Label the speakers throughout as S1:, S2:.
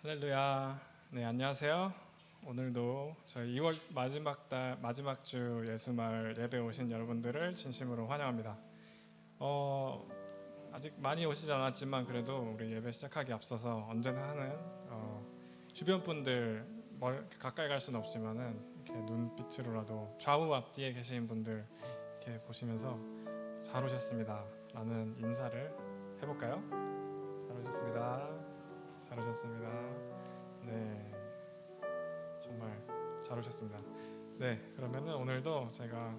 S1: 할렐루야. 네, 안녕하세요. 오늘도 저희 2월 마지막 주 예수마을 예배 오신 여러분들을 진심으로 환영합니다. 아직 많이 오시지 않았지만 그래도 우리 예배 시작하기 앞서서 언제나 하는 주변 분들 가까이 갈 수는 없지만은 이렇게 눈빛으로라도 좌우 앞뒤에 계신 분들 이렇게 보시면서 잘 오셨습니다라는 인사를 해볼까요? 잘 오셨습니다. 잘 오셨습니다. 네, 정말 잘 오셨습니다. 네, 그러면은 오늘도 제가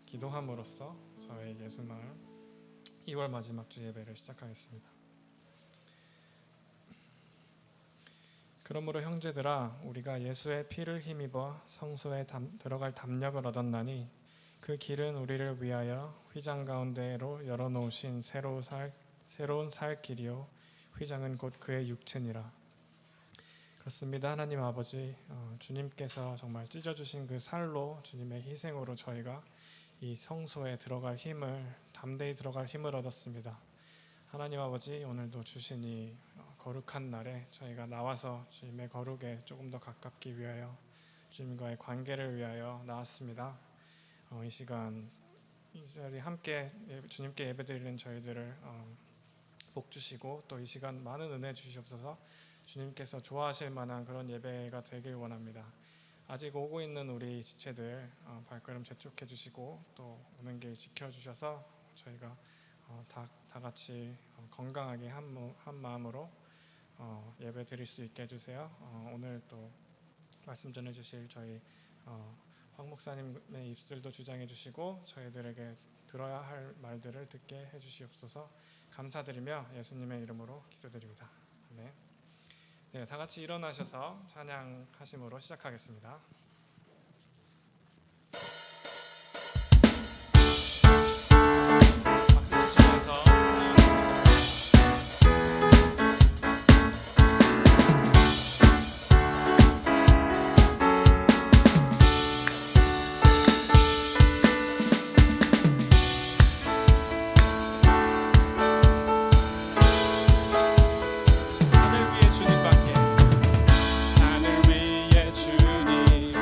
S1: 기도함으로써 저희 예수마을 2월 마지막 주 예배를 시작하겠습니다. 그러므로 형제들아, 우리가 예수의 피를 힘입어 성소에 들어갈 담력을 얻었나니 그 길은 우리를 위하여 휘장 가운데로 열어놓으신 새로운 살 길이요 휘장은 곧 그의 육체니라. 그렇습니다. 하나님 아버지, 주님께서 정말 찢어주신 그 살로, 주님의 희생으로 저희가 이 성소에 들어갈 힘을, 담대히 들어갈 힘을 얻었습니다. 하나님 아버지, 오늘도 주신 이 거룩한 날에 저희가 나와서 주님의 거룩에 조금 더 가깝기 위하여, 주님과의 관계를 위하여 나왔습니다. 이 시간 이 자리 함께 주님께 예배드리는 저희들을 복 주시고 또 이 시간 많은 은혜 주시옵소서. 주님께서 좋아하실 만한 그런 예배가 되길 원합니다. 아직 오고 있는 우리 지체들 발걸음 재촉해 주시고 또 오는 길 지켜주셔서 저희가 다 같이 건강하게 한 마음으로 예배 드릴 수 있게 해주세요. 오늘 또 말씀 전해주실 저희 황 목사님의 입술도 주장해 주시고 저희들에게 들어야 할 말들을 듣게 해주시옵소서. 감사드리며 예수님의 이름으로 기도드립니다. 아멘. 네, 다 같이 일어나셔서 찬양하심으로 시작하겠습니다. 하늘 위에 주님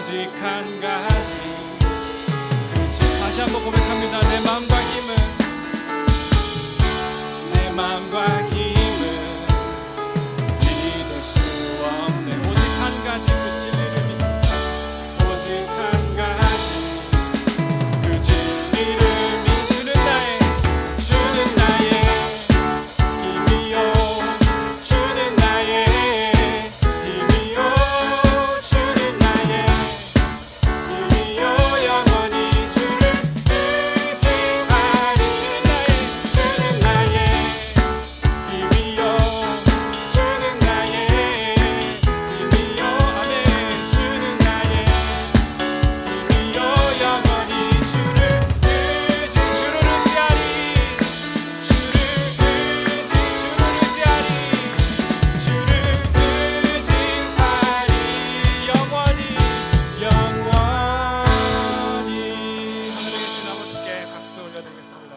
S1: 오직 한 가지. 다시 한번 고백합니다. 내 마음과 힘은 믿을 수 없네. 오직 한 가지 그 진리를 믿 오직 한 가지 그 진리를 믿는 주는 나의 힘이요 주는 나의 힘이요 주는 나의 힘이요 영원히 주를 의지하리 주는 나의 힘이요 주는 나의 힘이요 아멘 주는 나의 힘이요 영원히 주를 의지하리 영원히 하늘에 계신 아버지께 박수 올려드리겠습니다.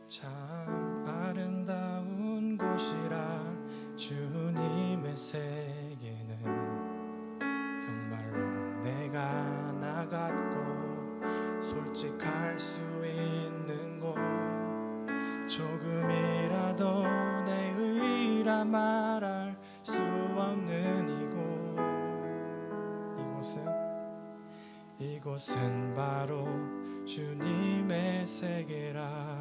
S1: 참 아름다운 곳이라 주님의 세계는 정말로 내가 나갔고 솔직할 수 있는 곳 조금이라도 내 의라 말할 수 없는 이곳은 바로 주님의 세계라.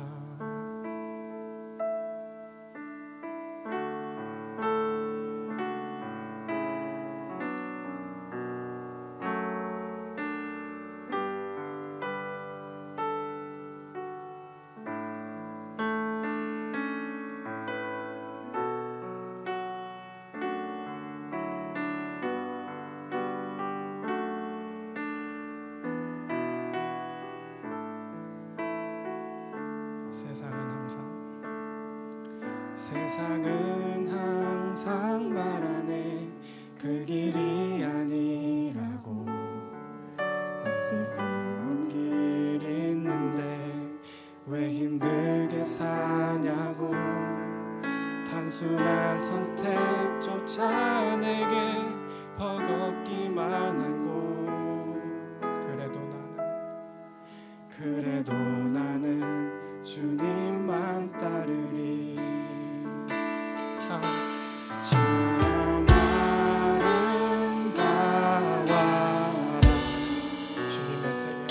S1: 세상은 항상 말하네 그 길이 아니라고. 뜨거운 길 있는데 왜 힘들게 사냐고. 단순한 선택조차 내게 버겁기만 하고. 그래도 나는 주님만 따르리. 참 아름다워라 주님의 세계.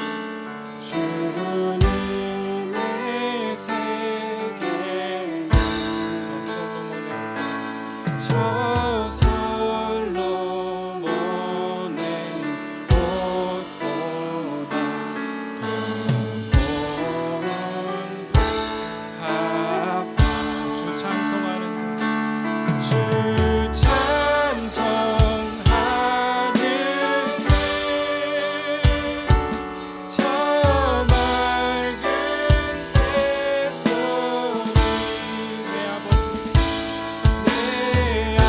S1: 주님의 세계. 저 솔로몬의 꽃보다 주 찬송하는 내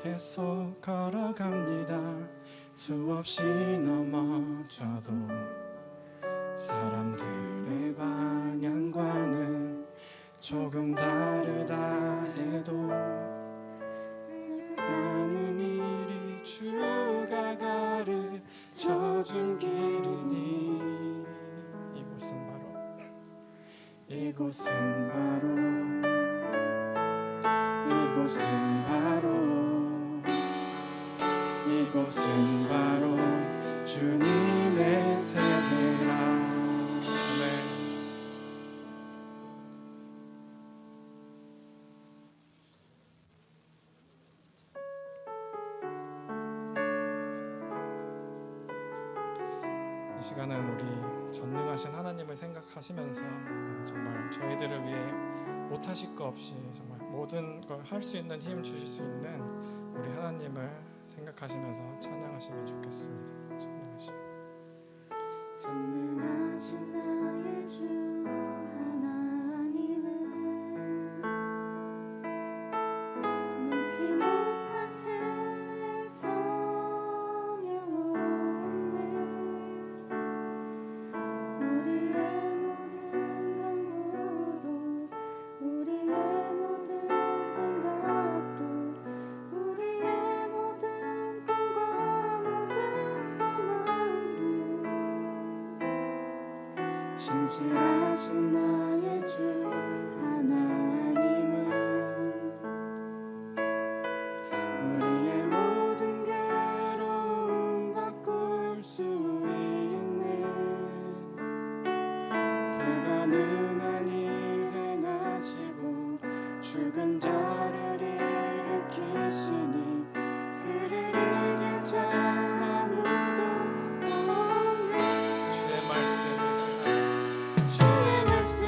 S1: 계속 걸어갑니다. 수없이 넘어져도 사람들의 방향과는 조금 다르다 해도 가는 일이 주가 가르쳐준 길이니 이곳은 바로 주님의 세계라. 아멘. 이 시간은 우리 전능하신 하나님을 생각하시면서 정말 저희들을 위해 못하실 거 없이 정말 모든 걸 할 수 있는 힘 주실 수 있는 우리 하나님을 생각하시면서 찬양하시면 좋겠습니다.
S2: 전능하신 나의 주 하나님은 능치 못하실 일 전혀 없네. 우리의 모든 강구도 우리의 모든 생각도 우리의 모든 꿈과 모든 소망도 신실하신 나의 주 하나님은 우리의 모든 괴로움 바꿀 수 있네. 불가능한 일 행하시고 죽은 자를 일으키시니 그를 이길 자 아무도 없네. 주의 말씀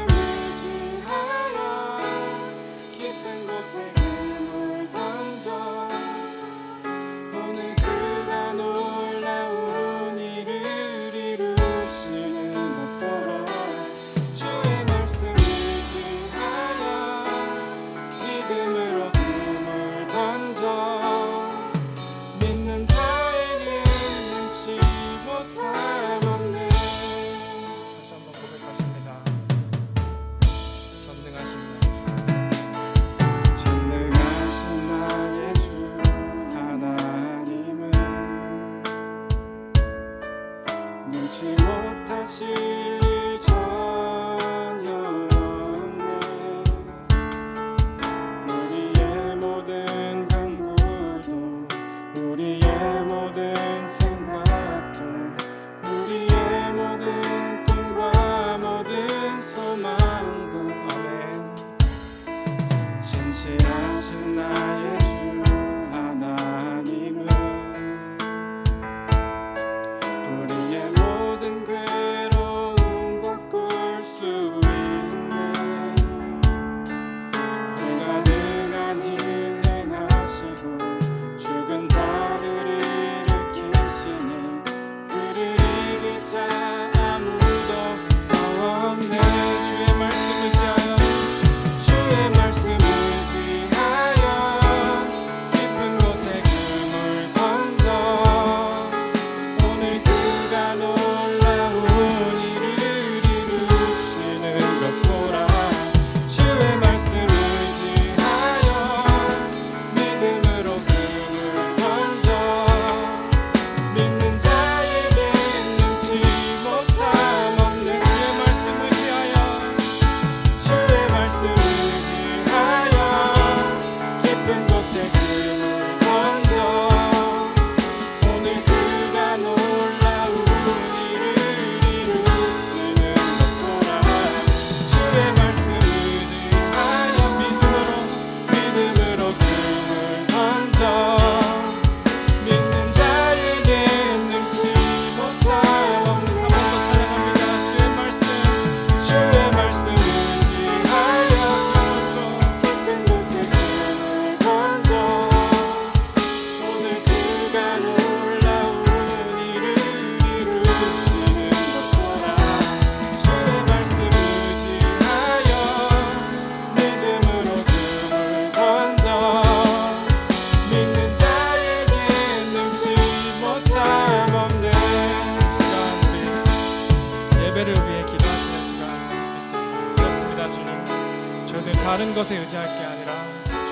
S1: 저희들 다른 것에 의지할 게 아니라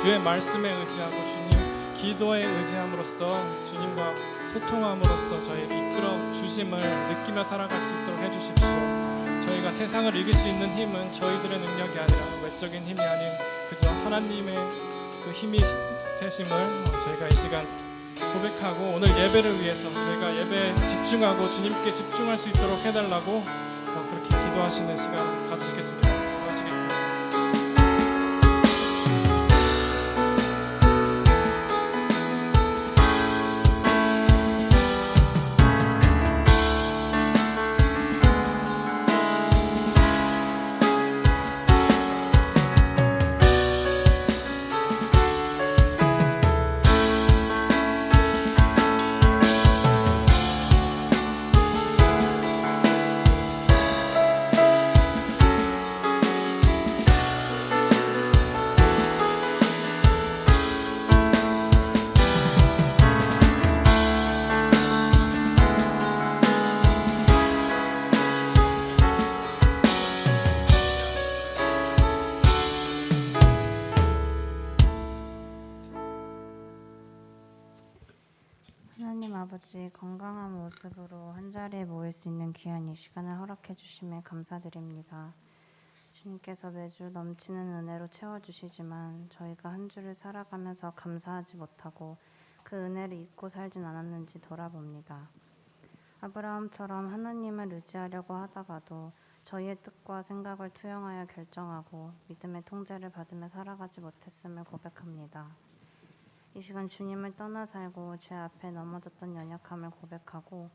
S1: 주의 말씀에 의지하고 주님 기도에 의지함으로써 주님과 소통함으로써 저희를 이끌어 주심을 느끼며 살아갈 수 있도록 해주십시오. 저희가 세상을 이길 수 있는 힘은 저희들의 능력이 아니라 외적인 힘이 아닌 그저 하나님의 그 힘이 되심을 저희가 이 시간 고백하고 오늘 예배를 위해서 저희가 예배에 집중하고 주님께 집중할 수 있도록 해달라고 그렇게 기도하시는 시간 가지시겠습니다. 기도하시겠습니다.
S2: 하나님 아버지, 건강한 모습으로 한자리에 모일 수 있는 귀한 이 시간을 허락해 주심에 감사드립니다. 주님께서 매주 넘치는 은혜로 채워주시지만 저희가 한 주를 살아가면서 감사하지 못하고 그 은혜를 잊고 살진 않았는지 돌아봅니다. 아브라함처럼 하나님을 의지하려고 하다가도 저희의 뜻과 생각을 투영하여 결정하고 믿음의 통제를 받으며 살아가지 못했음을 고백합니다. 이 시간 주님을 떠나 살고 죄 앞에 넘어졌던 연약함을 고백하고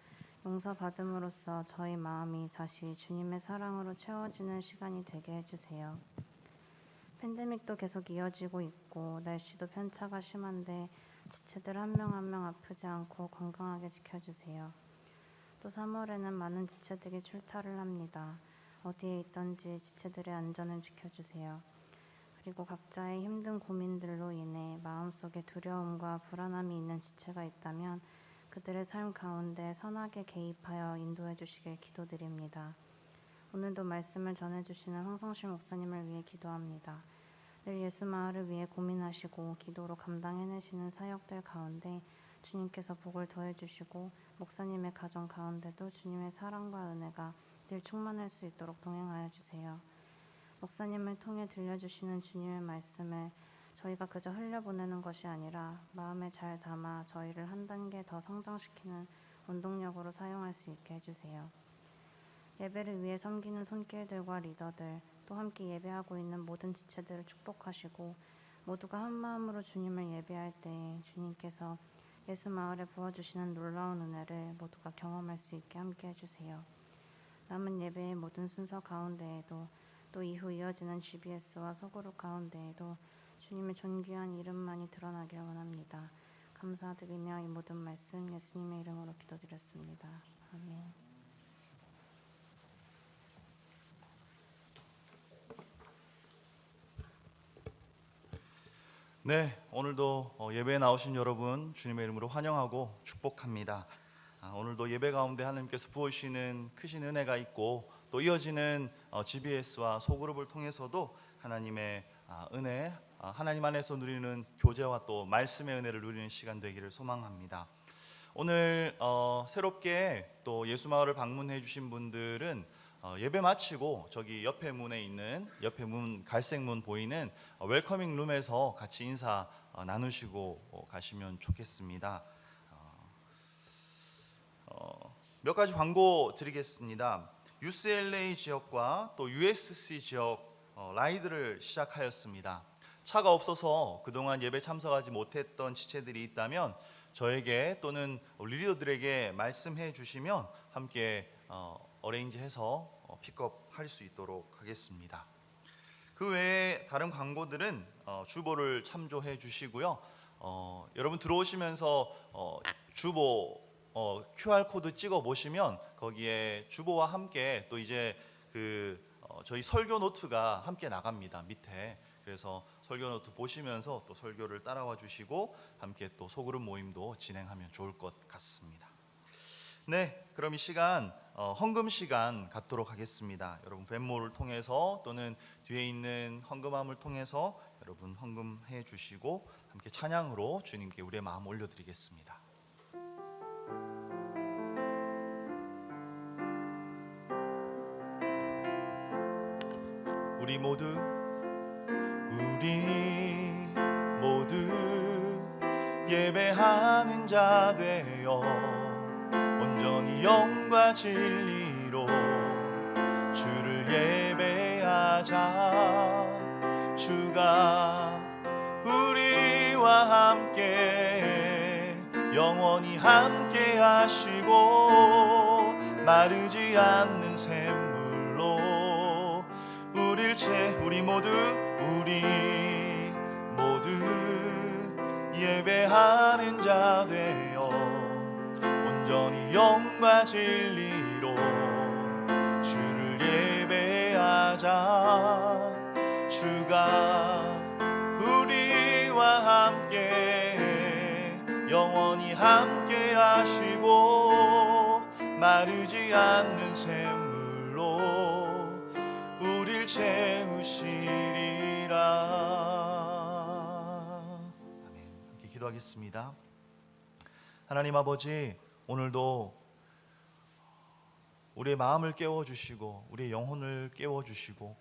S2: 용서받음으로써 저희 마음이 다시 주님의 사랑으로 채워지는 시간이 되게 해주세요. 팬데믹도 계속 이어지고 있고 날씨도 편차가 심한데 지체들 한 명 한 명 아프지 않고 건강하게 지켜주세요. 또 3월에는 많은 지체들이 출타를 합니다. 어디에 있든지 지체들의 안전을 지켜주세요. 그리고 각자의 힘든 고민들로 인해 마음속에 두려움과 불안함이 있는 지체가 있다면 그들의 삶 가운데 선하게 개입하여 인도해 주시길 기도드립니다. 오늘도 말씀을 전해주시는 황성실 목사님을 위해 기도합니다. 늘 예수 마을을 위해 고민하시고 기도로 감당해내시는 사역들 가운데 주님께서 복을 더해주시고 목사님의 가정 가운데도 주님의 사랑과 은혜가 늘 충만할 수 있도록 동행하여 주세요. 목사님을 통해 들려주시는 주님의 말씀을 저희가 그저 흘려보내는 것이 아니라 마음에 잘 담아 저희를 한 단계 더 성장시키는 원동력으로 사용할 수 있게 해주세요. 예배를 위해 섬기는 손길들과 리더들, 또 함께 예배하고 있는 모든 지체들을 축복하시고 모두가 한 마음으로 주님을 예배할 때에 주님께서 예수 마을에 부어주시는 놀라운 은혜를 모두가 경험할 수 있게 함께 해주세요. 남은 예배의 모든 순서 가운데에도 또 이후 이어지는 GBS와 소그룹 가운데에도 주님의 존귀한 이름만이 드러나길 원합니다. 감사드리며 이 모든 말씀 예수님의 이름으로 기도드렸습니다. 아멘.
S3: 네, 오늘도 예배에 나오신 여러분 주님의 이름으로 환영하고 축복합니다. 오늘도 예배 가운데 하나님께서 부어주시는 크신 은혜가 있고 또 이어지는 GBS와 소그룹을 통해서도 하나님의 은혜, 하나님 안에서 누리는 교제와 또 말씀의 은혜를 누리는 시간 되기를 소망합니다. 오늘 새롭게 또 예수마을을 방문해 주신 분들은 예배 마치고 저기 옆에 문에 있는 옆에 문 갈색 문 보이는 웰커밍 룸에서 같이 인사 나누시고 가시면 좋겠습니다. 몇 가지 광고 드리겠습니다. UCLA 지역과 또 USC 지역 라이드를 시작하였습니다. 차가 없어서 그동안 예배 참석하지 못했던 지체들이 있다면 저에게 또는 리더들에게 말씀해 주시면 함께 어레인지해서 픽업할 수 있도록 하겠습니다. 그 외에 다른 광고들은 주보를 참조해 주시고요. 여러분 들어오시면서 주보 QR코드 찍어 보시면 거기에 주보와 함께 또 이제 저희 설교 노트가 함께 나갑니다. 밑에. 그래서 설교 노트 보시면서 또 설교를 따라와 주시고 함께 또 소그룹 모임도 진행하면 좋을 것 같습니다. 네, 그럼 이 시간 헌금 시간 갖도록 하겠습니다. 여러분 벤모를 통해서 또는 뒤에 있는 헌금함을 통해서 여러분 헌금해 주시고 함께 찬양으로 주님께 우리의 마음 올려드리겠습니다. 우리 모두 예배하는 자 되어 온전히 영과 진리로 주를 예배하자. 주가 우리와 함께 영원히 함께 하시고 마르지 않는 샘물로 우리 모두 예배하는 자 되어 온전히 영과 진리로 주를 예배하자. 주가 우리와 함께 영원히 함께 하시고 마르지 않는 샘물로 우릴 채우시리라. 기도하겠습니다. 하나님 아버지, 오늘도 우리의 마음을 깨워주시고 우리의 영혼을 깨워주시고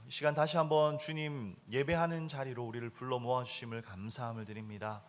S3: 이 시간 다시 한번 주님 예배하는 자리로 우리를 불러 모아주심을 감사함을 드립니다.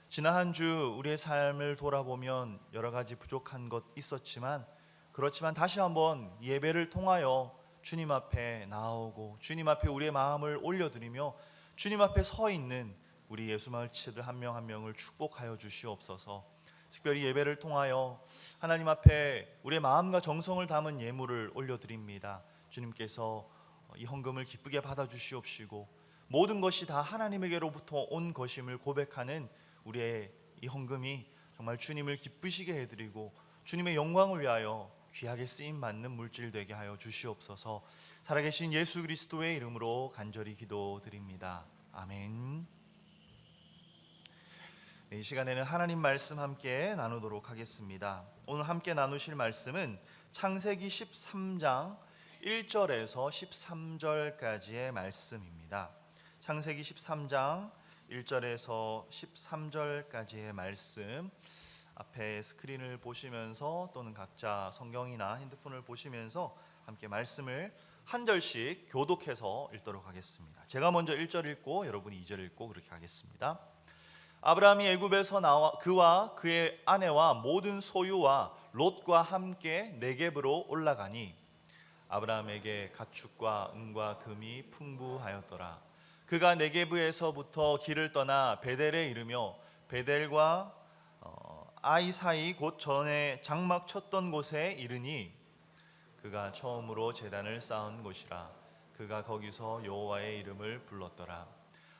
S3: 지난 한 주 우리의 삶을 돌아보면 여러 가지 부족한 것 있었지만 그렇지만 다시 한번 예배를 통하여 주님 앞에 나오고 주님 앞에 우리의 마음을 올려드리며 주님 앞에 서 있는 우리 예수마을 지체들 한 명 한 명을 축복하여 주시옵소서. 특별히 예배를 통하여 하나님 앞에 우리의 마음과 정성을 담은 예물을 올려드립니다. 주님께서 이 헌금을 기쁘게 받아주시옵시고 모든 것이 다 하나님에게로부터 온 것임을 고백하는 우리의 이 헌금이 정말 주님을 기쁘시게 해드리고 주님의 영광을 위하여 귀하게 쓰임받는 물질 되게 하여 주시옵소서. 살아계신 예수 그리스도의 이름으로 간절히 기도드립니다. 아멘. 이 시간에는 하나님 말씀 함께 나누도록 하겠습니다. 오늘 함께 나누실 말씀은 창세기 13장 1절에서 13절까지의 말씀입니다. 창세기 13장 1절에서 13절까지의 말씀, 앞에 스크린을 보시면서 또는 각자 성경이나 핸드폰을 보시면서 함께 말씀을 한 절씩 교독해서 읽도록 하겠습니다. 제가 먼저 1절 읽고 여러분이 2절 읽고 그렇게 하겠습니다. 아브라함이 애굽에서 나와 그와 그의 아내와 모든 소유와 롯과 함께 네겝으로 올라가니 아브라함에게 가축과 은과 금이 풍부하였더라. 그가 네겝에서부터 길을 떠나 베델에 이르며 베델과 아이 사이 곧 전에 장막 쳤던 곳에 이르니 그가 처음으로 제단을 쌓은 곳이라. 그가 거기서 여호와의 이름을 불렀더라.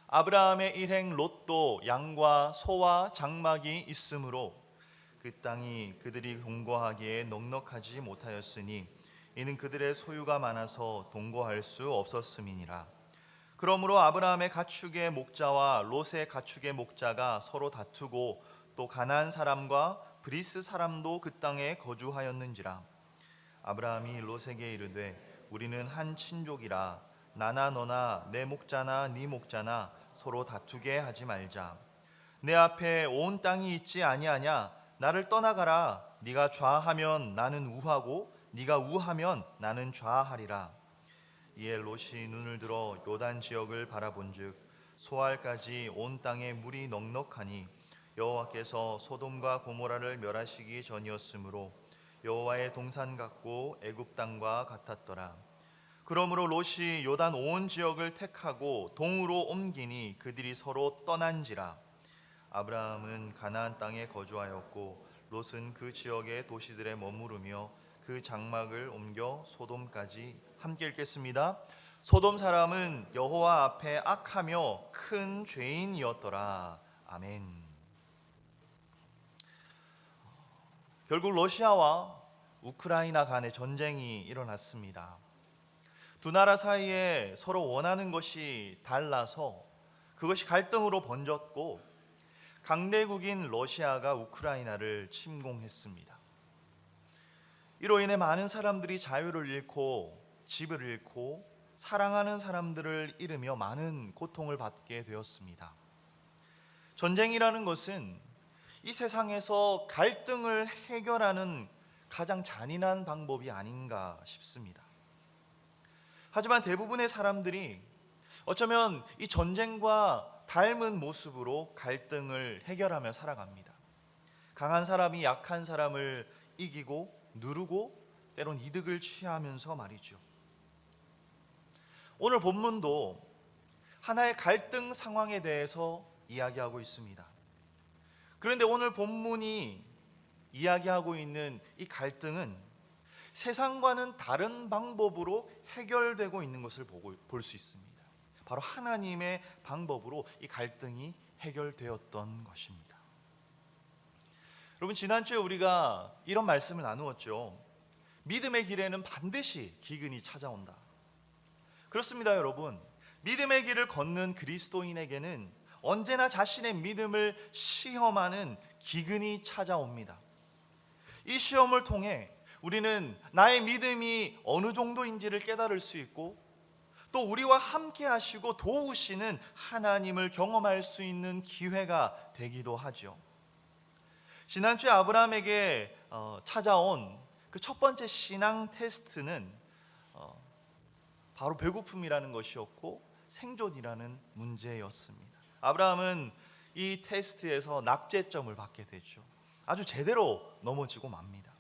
S3: 아브라함의 일행 롯도 양과 소와 장막이 있으므로 그 땅이 그들이 동거하기에 넉넉하지 못하였으니 이는 그들의 소유가 많아서 동거할 수 없었음이니라. 그러므로 아브라함의 가축의 목자와 롯의 가축의 목자가 서로 다투고 또 가나안 사람과 브리스 사람도 그 땅에 거주하였는지라. 아브라함이 롯에게 이르되 우리는 한 친족이라 나나 너나 내 목자나 네 목자나 서로 다투게 하지 말자. 내 앞에 온 땅이 있지 아니하냐? 나를 떠나가라. 네가 좌하면 나는 우하고 네가 우하면 나는 좌하리라. 이에 롯이 눈을 들어 요단 지역을 바라본즉 소알까지 온 땅에 물이 넉넉하니 여호와께서 소돔과 고모라를 멸하시기 전이었으므로 여호와의 동산 같고 애굽 땅과 같았더라. 그러므로 롯이 요단 온 지역을 택하고 동으로 옮기니 그들이 서로 떠난지라. 아브라함은 가나안 땅에 거주하였고 롯은 그 지역의 도시들에 머무르며 그 장막을 옮겨 소돔까지. 함께 읽겠습니다. 소돔 사람은 여호와 앞에 악하며 큰 죄인이었더라. 아멘. 결국 러시아와 우크라이나 간의 전쟁이 일어났습니다. 두 나라 사이에 서로 원하는 것이 달라서 그것이 갈등으로 번졌고 강대국인 러시아가 우크라이나를 침공했습니다. 이로 인해 많은 사람들이 자유를 잃고 집을 잃고 사랑하는 사람들을 잃으며 많은 고통을 받게 되었습니다. 전쟁이라는 것은 이 세상에서 갈등을 해결하는 가장 잔인한 방법이 아닌가 싶습니다. 하지만 대부분의 사람들이 어쩌면 이 전쟁과 닮은 모습으로 갈등을 해결하며 살아갑니다. 강한 사람이 약한 사람을 이기고 누르고 때론 이득을 취하면서 말이죠. 오늘 본문도 하나의 갈등 상황에 대해서 이야기하고 있습니다. 그런데 오늘 본문이 이야기하고 있는 이 갈등은 세상과는 다른 방법으로 해결되고 있는 것을 볼 수 있습니다. 바로 하나님의 방법으로 이 갈등이 해결되었던 것입니다. 여러분, 지난주에 우리가 이런 말씀을 나누었죠. 믿음의 길에는 반드시 기근이 찾아온다. 그렇습니다, 여러분. 믿음의 길을 걷는 그리스도인에게는 언제나 자신의 믿음을 시험하는 기근이 찾아옵니다. 이 시험을 통해 우리는 나의 믿음이 어느 정도인지를 깨달을 수 있고, 또 우리와 함께 하시고 도우시는 하나님을 경험할 수 있는 기회가 되기도 하죠. 지난주에 아브라함에게 찾아온 그 첫 번째 신앙 테스트는 바로 배고픔이라는 것이었고 생존이라는 문제였습니다. 아브라함은 이 테스트에서 낙제점을 받게 되죠. 아주 제대로 넘어지고 맙니다.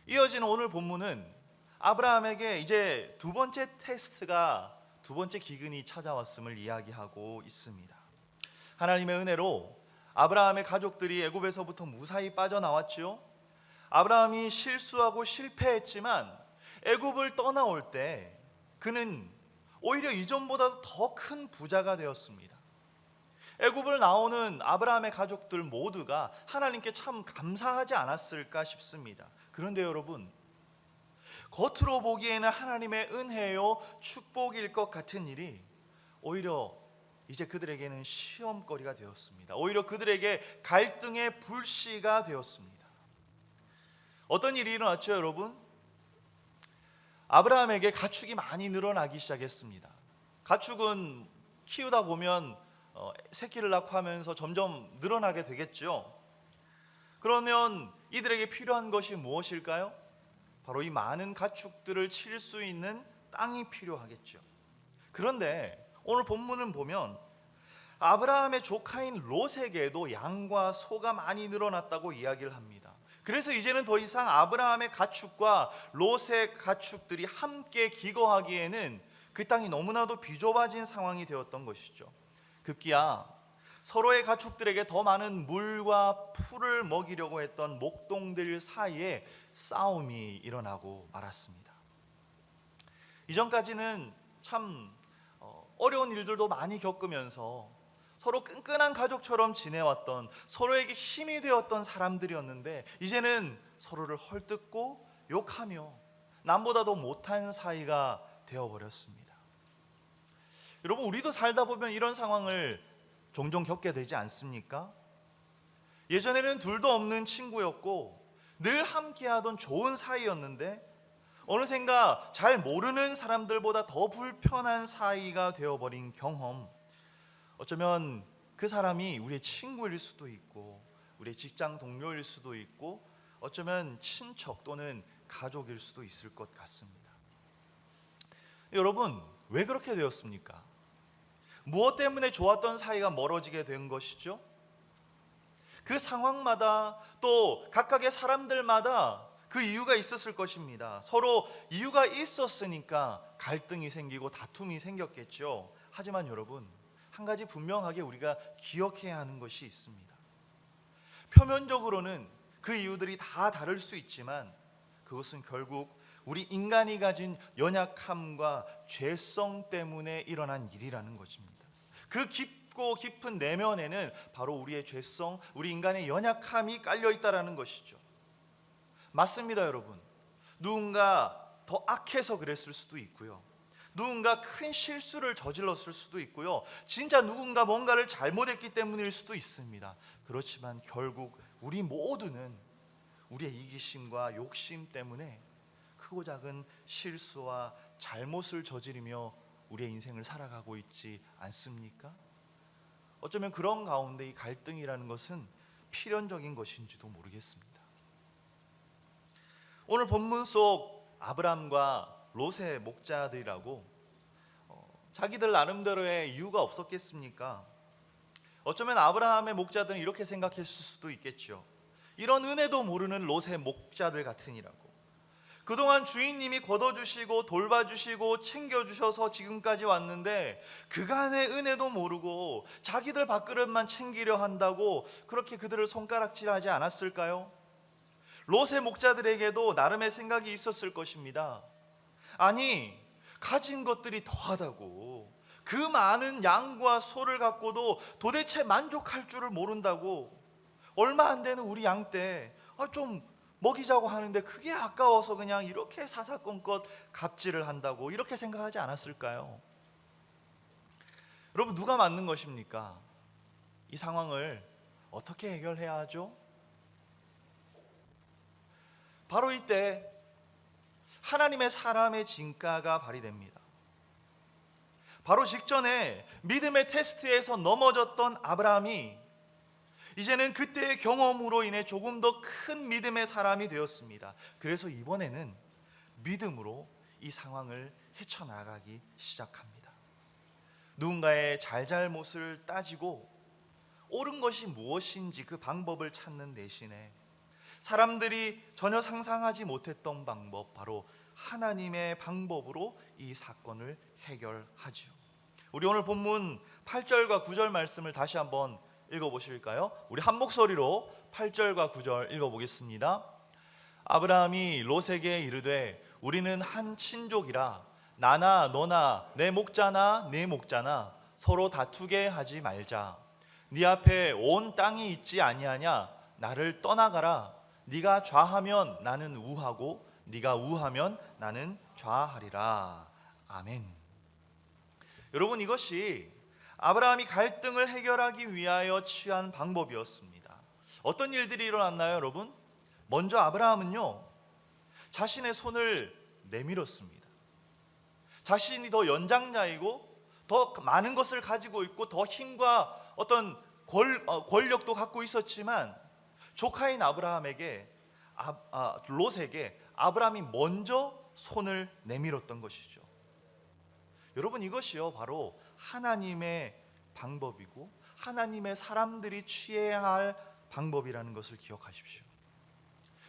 S3: 이어지는 오늘 본문은 아브라함에게 이제 두 번째 테스트가, 두 번째 기근이 찾아왔음을 이야기하고 있습니다. 하나님의 은혜로 아브라함의 가족들이 애굽에서부터 무사히 빠져나왔죠. 아브라함이 실수하고 실패했지만 애굽을 떠나올 때 그는 오히려 이전보다 더 큰 부자가 되었습니다. 애굽을 나오는 아브라함의 가족들 모두가 하나님께 참 감사하지 않았을까 싶습니다. 그런데 여러분, 겉으로 보기에는 하나님의 은혜요 축복일 것 같은 일이 오히려 이제 그들에게는 시험거리가 되었습니다. 오히려 그들에게 갈등의 불씨가 되었습니다. 어떤 일이 일어났죠, 여러분? 아브라함에게 가축이 많이 늘어나기 시작했습니다. 가축은 키우다 보면 새끼를 낳고 하면서 점점 늘어나게 되겠죠. 그러면 이들에게 필요한 것이 무엇일까요? 바로 이 많은 가축들을 칠 수 있는 땅이 필요하겠죠. 그런데 오늘 본문을 보면 아브라함의 조카인 롯에게도 양과 소가 많이 늘어났다고 이야기를 합니다. 그래서 이제는 더 이상 아브라함의 가축과 롯의 가축들이 함께 기거하기에는 그 땅이 너무나도 비좁아진 상황이 되었던 것이죠. 급기야 서로의 가축들에게 더 많은 물과 풀을 먹이려고 했던 목동들 사이에 싸움이 일어나고 말았습니다. 이전까지는 참 어려운 일들도 많이 겪으면서 서로 끈끈한 가족처럼 지내왔던, 서로에게 힘이 되었던 사람들이었는데 이제는 서로를 헐뜯고 욕하며 남보다도 못한 사이가 되어버렸습니다. 여러분, 우리도 살다 보면 이런 상황을 종종 겪게 되지 않습니까? 예전에는 둘도 없는 친구였고 늘 함께하던 좋은 사이였는데 어느샌가 잘 모르는 사람들보다 더 불편한 사이가 되어버린 경험, 어쩌면 그 사람이 우리의 친구일 수도 있고 우리의 직장 동료일 수도 있고 어쩌면 친척 또는 가족일 수도 있을 것 같습니다. 여러분, 왜 그렇게 되었습니까? 무엇 때문에 좋았던 사이가 멀어지게 된 것이죠? 그 상황마다 또 각각의 사람들마다 그 이유가 있었을 것입니다. 서로 이유가 있었으니까 갈등이 생기고 다툼이 생겼겠죠. 하지만 여러분, 한 가지 분명하게 우리가 기억해야 하는 것이 있습니다. 표면적으로는 그 이유들이 다 다를 수 있지만 그것은 결국 우리 인간이 가진 연약함과 죄성 때문에 일어난 일이라는 것입니다. 그 깊고 깊은 내면에는 바로 우리의 죄성, 우리 인간의 연약함이 깔려 있다라는 것이죠. 맞습니다, 여러분. 누군가 더 악해서 그랬을 수도 있고요. 누군가 큰 실수를 저질렀을 수도 있고요. 진짜 누군가 뭔가를 잘못했기 때문일 수도 있습니다. 그렇지만 결국 우리 모두는 우리의 이기심과 욕심 때문에 크고 작은 실수와 잘못을 저지르며 우리의 인생을 살아가고 있지 않습니까? 어쩌면 그런 가운데 이 갈등이라는 것은 필연적인 것인지도 모르겠습니다. 오늘 본문 속 아브람과 롯의 목자들이라고 자기들 나름대로의 이유가 없었겠습니까? 어쩌면 아브라함의 목자들은 이렇게 생각했을 수도 있겠죠. 이런 은혜도 모르는 롯의 목자들 같으니라고. 그동안 주인님이 걷어주시고 돌봐주시고 챙겨주셔서 지금까지 왔는데 그간의 은혜도 모르고 자기들 밥그릇만 챙기려 한다고 그렇게 그들을 손가락질하지 않았을까요? 롯의 목자들에게도 나름의 생각이 있었을 것입니다. 아니, 가진 것들이 더하다고, 그 많은 양과 소를 갖고도 도대체 만족할 줄을 모른다고, 얼마 안 되는 우리 양 때 좀 먹이자고 하는데 그게 아까워서 그냥 이렇게 사사건건 갑질을 한다고 이렇게 생각하지 않았을까요? 여러분, 누가 맞는 것입니까? 이 상황을 어떻게 해결해야 하죠? 바로 이때 하나님의 사람의 진가가 발휘됩니다. 바로 직전에 믿음의 테스트에서 넘어졌던 아브라함이 이제는 그때의 경험으로 인해 조금 더 큰 믿음의 사람이 되었습니다. 그래서 이번에는 믿음으로 이 상황을 헤쳐나가기 시작합니다. 누군가의 잘잘못을 따지고 옳은 것이 무엇인지 그 방법을 찾는 대신에 사람들이 전혀 상상하지 못했던 방법, 바로 하나님의 방법으로 이 사건을 해결하죠. 우리 오늘 본문 8절과 9절 말씀을 다시 한번 읽어보실까요? 우리 한 목소리로 8절과 9절 읽어보겠습니다. 아브라함이 롯에게 이르되 우리는 한 친족이라 나나 너나 내 목자나 네 목자나 서로 다투게 하지 말자. 네 앞에 온 땅이 있지 아니하냐? 나를 떠나가라. 네가 좌하면 나는 우하고 네가 우하면 나는 좌하리라. 아멘. 여러분, 이것이 아브라함이 갈등을 해결하기 위하여 취한 방법이었습니다. 어떤 일들이 일어났나요, 여러분? 먼저 아브라함은요, 자신의 손을 내밀었습니다. 자신이 더 연장자이고 더 많은 것을 가지고 있고 더 힘과 어떤 권력도 갖고 있었지만 조카인 아브라함에게 롯에게 아브라함이 먼저 손을 내밀었던 것이죠. 여러분, 이것이요 바로 하나님의 방법이고 하나님의 사람들이 취해야 할 방법이라는 것을 기억하십시오.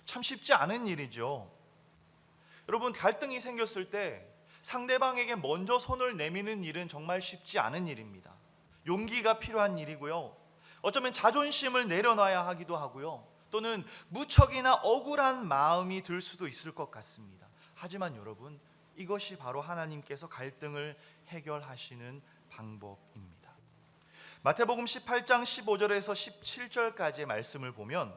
S3: 참 쉽지 않은 일이죠. 여러분, 갈등이 생겼을 때 상대방에게 먼저 손을 내미는 일은 정말 쉽지 않은 일입니다. 용기가 필요한 일이고요, 어쩌면 자존심을 내려놔야 하기도 하고요, 또는 무척이나 억울한 마음이 들 수도 있을 것 같습니다. 하지만 여러분, 이것이 바로 하나님께서 갈등을 해결하시는 방법입니다. 마태복음 18장 15절에서 17절까지의 말씀을 보면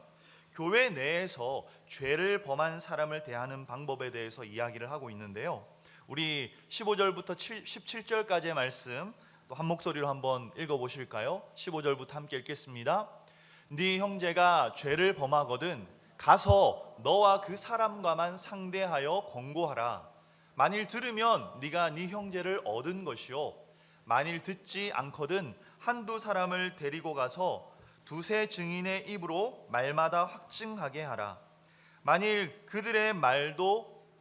S3: 교회 내에서 죄를 범한 사람을 대하는 방법에 대해서 이야기를 하고 있는데요, 우리 15절부터 17절까지의 말씀 또 한 목소리로 한번 읽어보실까요? 15절부터 함께 읽겠습니다. 네 형제가 죄를 범하거든 가서 너와 그 사람과만 상대하여 권고하라. 만일 들으면 네가 네 형제를 얻은 것이요, 만일 듣지 않거든 한두 사람을 데리고 가서 두세 증인의 입으로 말마다 확증하게 하라. 만일 그들의 말도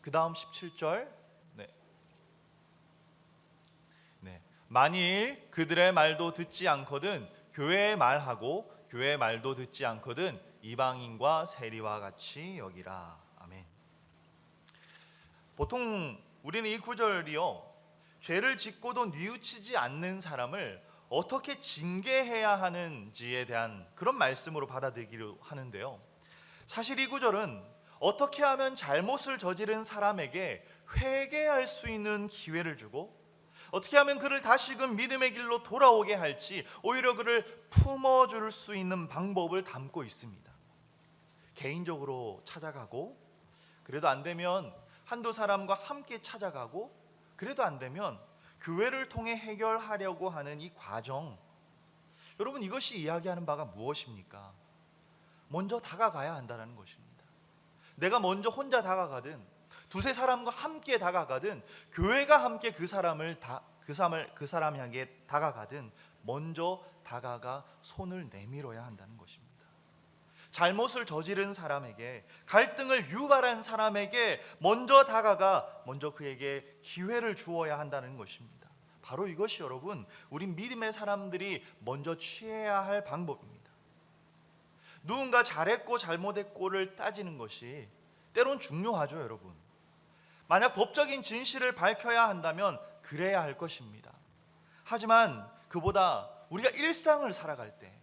S3: 그 다음 17절 만일 그들의 말도 듣지 않거든 교회의 말하고 교회의 말도 듣지 않거든 이방인과 세리와 같이 여기라. 아멘. 보통 우리는 이 구절이요, 죄를 짓고도 뉘우치지 않는 사람을 어떻게 징계해야 하는지에 대한 그런 말씀으로 받아들이기로 하는데요, 사실 이 구절은 어떻게 하면 잘못을 저지른 사람에게 회개할 수 있는 기회를 주고 어떻게 하면 그를 다시금 믿음의 길로 돌아오게 할지 오히려 그를 품어줄 수 있는 방법을 담고 있습니다. 개인적으로 찾아가고, 그래도 안 되면 한두 사람과 함께 찾아가고, 그래도 안 되면 교회를 통해 해결하려고 하는 이 과정, 여러분, 이것이 이야기하는 바가 무엇입니까? 먼저 다가가야 한다는 것입니다. 내가 먼저 혼자 다가가든 두세 사람과 함께 다가가든 교회가 함께 그 사람에게 다가가든 먼저 다가가 손을 내밀어야 한다는 것입니다. 잘못을 저지른 사람에게, 갈등을 유발한 사람에게 먼저 다가가 먼저 그에게 기회를 주어야 한다는 것입니다. 바로 이것이 여러분, 우리 믿음의 사람들이 먼저 취해야 할 방법입니다. 누군가 잘했고 잘못했고를 따지는 것이 때론 중요하죠, 여러분. 만약 법적인 진실을 밝혀야 한다면 그래야 할 것입니다. 하지만 그보다 우리가 일상을 살아갈 때,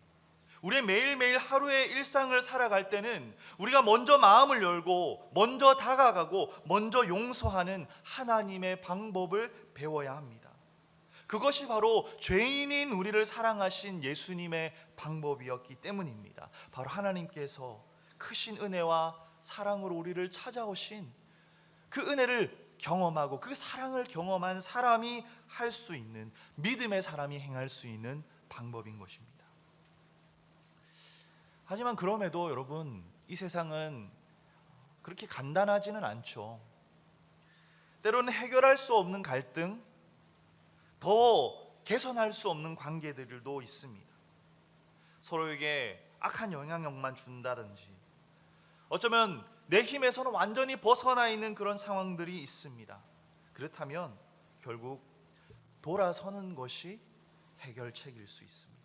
S3: 우리의 매일매일 하루의 일상을 살아갈 때는 우리가 먼저 마음을 열고 먼저 다가가고 먼저 용서하는 하나님의 방법을 배워야 합니다. 그것이 바로 죄인인 우리를 사랑하신 예수님의 방법이었기 때문입니다. 바로 하나님께서 크신 은혜와 사랑으로 우리를 찾아오신 그 은혜를 경험하고 그 사랑을 경험한 사람이 할 수 있는, 믿음의 사람이 행할 수 있는 방법인 것입니다. 하지만 그럼에도 여러분, 이 세상은 그렇게 간단하지는 않죠. 때로는 해결할 수 없는 갈등, 더 개선할 수 없는 관계들도 있습니다. 서로에게 악한 영향력만 준다든지, 어쩌면 내 힘에서는 완전히 벗어나 있는 그런 상황들이 있습니다. 그렇다면 결국 돌아서는 것이 해결책일 수 있습니다.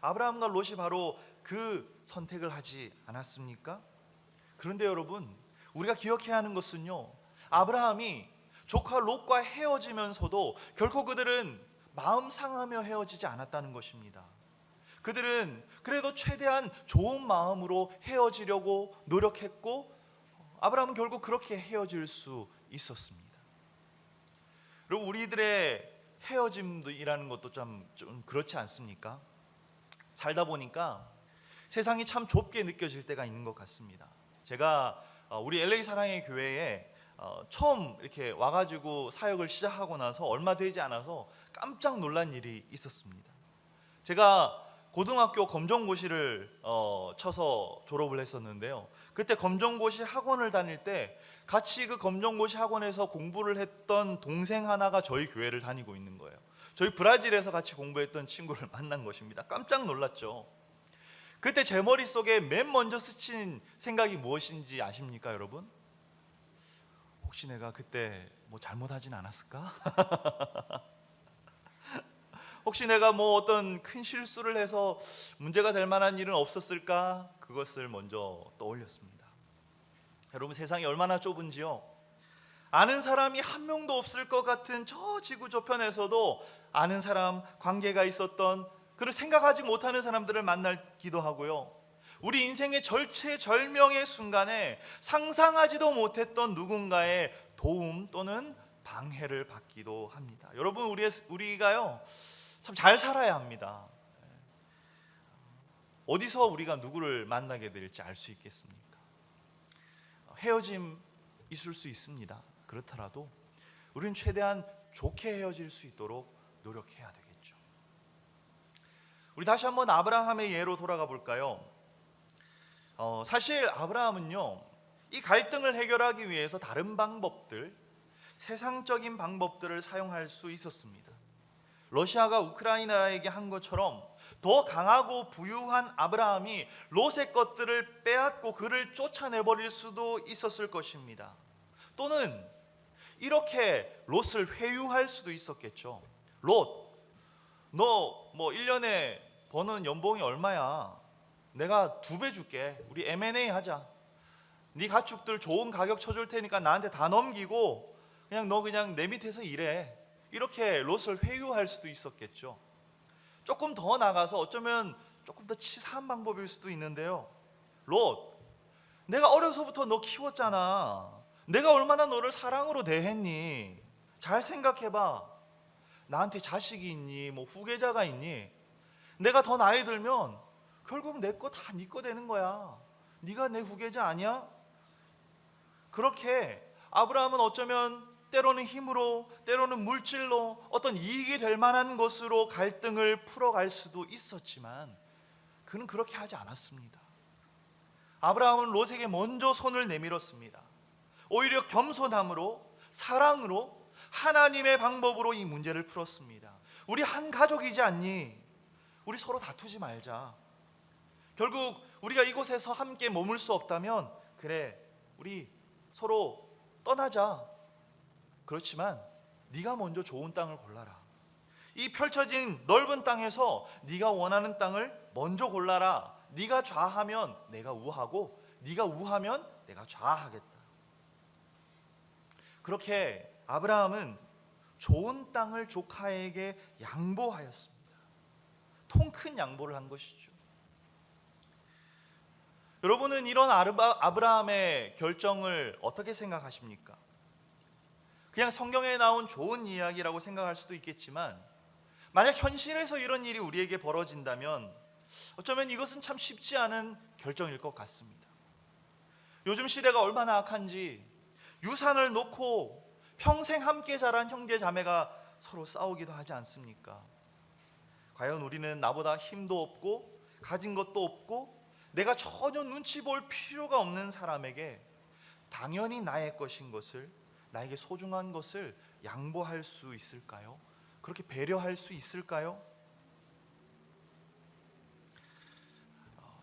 S3: 아브라함과 롯이 바로 그 선택을 하지 않았습니까? 그런데 여러분, 우리가 기억해야 하는 것은요, 아브라함이 조카 롯과 헤어지면서도 결코 그들은 마음 상하며 헤어지지 않았다는 것입니다. 그들은 그래도 최대한 좋은 마음으로 헤어지려고 노력했고, 아브라함은 결국 그렇게 헤어질 수 있었습니다. 그리고 우리들의 헤어짐이라는 것도 좀 그렇지 않습니까? 살다 보니까 세상이 참 좁게 느껴질 때가 있는 것 같습니다. 제가 우리 LA 사랑의 교회에 처음 이렇게 와가지고 사역을 시작하고 나서 얼마 되지 않아서 깜짝 놀란 일이 있었습니다. 제가 고등학교 검정고시를 쳐서 졸업을 했었는데요. 그때 검정고시 학원을 다닐 때 같이 그 검정고시 학원에서 공부를 했던 동생 하나가 저희 교회를 다니고 있는 거예요. 저희 브라질에서 같이 공부했던 친구를 만난 것입니다. 깜짝 놀랐죠. 그때 제 머릿속에 맨 먼저 스친 생각이 무엇인지 아십니까, 여러분? 혹시 내가 그때 뭐 잘못하진 않았을까? 혹시 내가 뭐 어떤 큰 실수를 해서 문제가 될 만한 일은 없었을까? 그것을 먼저 떠올렸습니다. 여러분, 세상이 얼마나 좁은지요. 아는 사람이 한 명도 없을 것 같은 저 지구 저편에서도 아는 사람, 관계가 있었던, 그를 생각하지 못하는 사람들을 만나기도 하고요. 우리 인생의 절체절명의 순간에 상상하지도 못했던 누군가의 도움 또는 방해를 받기도 합니다. 여러분, 우리가요 참 잘 살아야 합니다. 어디서 우리가 누구를 만나게 될지 알 수 있겠습니까? 헤어짐 있을 수 있습니다. 그렇더라도 우리는 최대한 좋게 헤어질 수 있도록 노력해야 되겠죠. 우리 다시 한번 아브라함의 예로 돌아가 볼까요? 사실 아브라함은요, 이 갈등을 해결하기 위해서 다른 방법들, 세상적인 방법들을 사용할 수 있었습니다. 러시아가 우크라이나에게 한 것처럼 더 강하고 부유한 아브라함이 롯의 것들을 빼앗고 그를 쫓아내버릴 수도 있었을 것입니다. 또는 이렇게 롯을 회유할 수도 있었겠죠. 롯, 너 뭐 1년에 버는 연봉이 얼마야? 내가 2배 줄게. 우리 M&A 하자. 네 가축들 좋은 가격 쳐줄 테니까 나한테 다 넘기고 너 그냥 내 밑에서 일해. 이렇게 롯을 회유할 수도 있었겠죠. 조금 더 나가서 어쩌면 조금 더 치사한 방법일 수도 있는데요. 롯, 내가 어려서부터 너 키웠잖아. 내가 얼마나 너를 사랑으로 대했니? 잘 생각해봐. 나한테 자식이 있니? 뭐 후계자가 있니? 내가 더 나이 들면 결국 내 거 다 네 거 되는 거야. 네가 내 후계자 아니야? 그렇게 아브라함은 어쩌면 때로는 힘으로, 때로는 물질로, 어떤 이익이 될 만한 것으로 갈등을 풀어갈 수도 있었지만 그는 그렇게 하지 않았습니다. 아브라함은 롯에게 먼저 손을 내밀었습니다. 오히려 겸손함으로, 사랑으로, 하나님의 방법으로 이 문제를 풀었습니다. 우리 한 가족이지 않니? 우리 서로 다투지 말자. 결국 우리가 이곳에서 함께 머물 수 없다면 그래, 우리 서로 떠나자. 그렇지만 네가 먼저 좋은 땅을 골라라. 이 펼쳐진 넓은 땅에서 네가 원하는 땅을 먼저 골라라. 네가 좌하면 내가 우하고 네가 우하면 내가 좌하겠다. 그렇게 아브라함은 좋은 땅을 조카에게 양보하였습니다. 통 큰 양보를 한 것이죠. 여러분은 이런 아브라함의 결정을 어떻게 생각하십니까? 그냥 성경에 나온 좋은 이야기라고 생각할 수도 있겠지만, 만약 현실에서 이런 일이 우리에게 벌어진다면 어쩌면 이것은 참 쉽지 않은 결정일 것 같습니다. 요즘 시대가 얼마나 악한지, 유산을 놓고 평생 함께 자란 형제 자매가 서로 싸우기도 하지 않습니까? 과연 우리는 나보다 힘도 없고 가진 것도 없고 내가 전혀 눈치 볼 필요가 없는 사람에게 당연히 나의 것인 것을, 나에게 소중한 것을 양보할 수 있을까요? 그렇게 배려할 수 있을까요?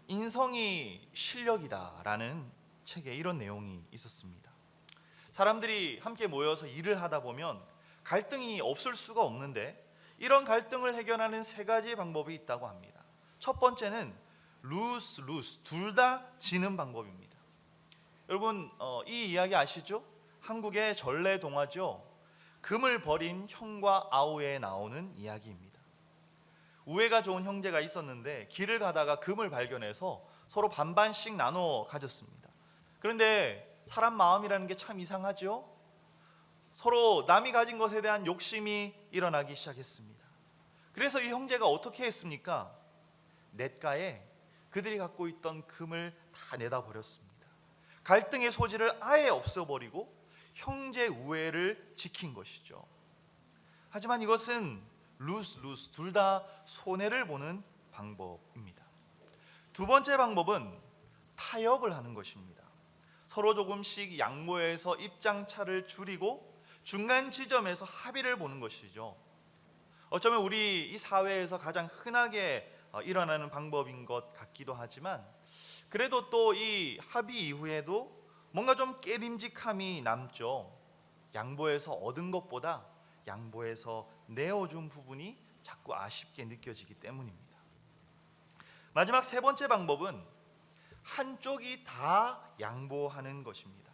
S3: 인성이 실력이다라는 책에 이런 내용이 있었습니다. 사람들이 함께 모여서 일을 하다 보면 갈등이 없을 수가 없는데, 이런 갈등을 해결하는 세 가지 방법이 있다고 합니다. 첫 번째는 lose, lose, 둘 다 지는 방법입니다. 여러분, 이 이야기 아시죠? 한국의 전래 동화죠. 금을 버린 형과 아우에 나오는 이야기입니다. 우애가 좋은 형제가 있었는데 길을 가다가 금을 발견해서 서로 반반씩 나눠 가졌습니다. 그런데 사람 마음이라는 게 참 이상하죠. 서로 남이 가진 것에 대한 욕심이 일어나기 시작했습니다. 그래서 이 형제가 어떻게 했습니까? 냇가에 그들이 갖고 있던 금을 다 내다 버렸습니다. 갈등의 소지를 아예 없애버리고 형제 우애를 지킨 것이죠. 하지만 이것은 lose, lose, 둘 다 손해를 보는 방법입니다. 두 번째 방법은 타협을 하는 것입니다. 서로 조금씩 양보해서 입장차를 줄이고 중간 지점에서 합의를 보는 것이죠. 어쩌면 우리 이 사회에서 가장 흔하게 일어나는 방법인 것 같기도 하지만, 그래도 또 이 합의 이후에도 뭔가 좀 깨림직함이 남죠. 양보해서 얻은 것보다 양보해서 내어준 부분이 자꾸 아쉽게 느껴지기 때문입니다. 마지막 세 번째 방법은 한쪽이 다 양보하는 것입니다.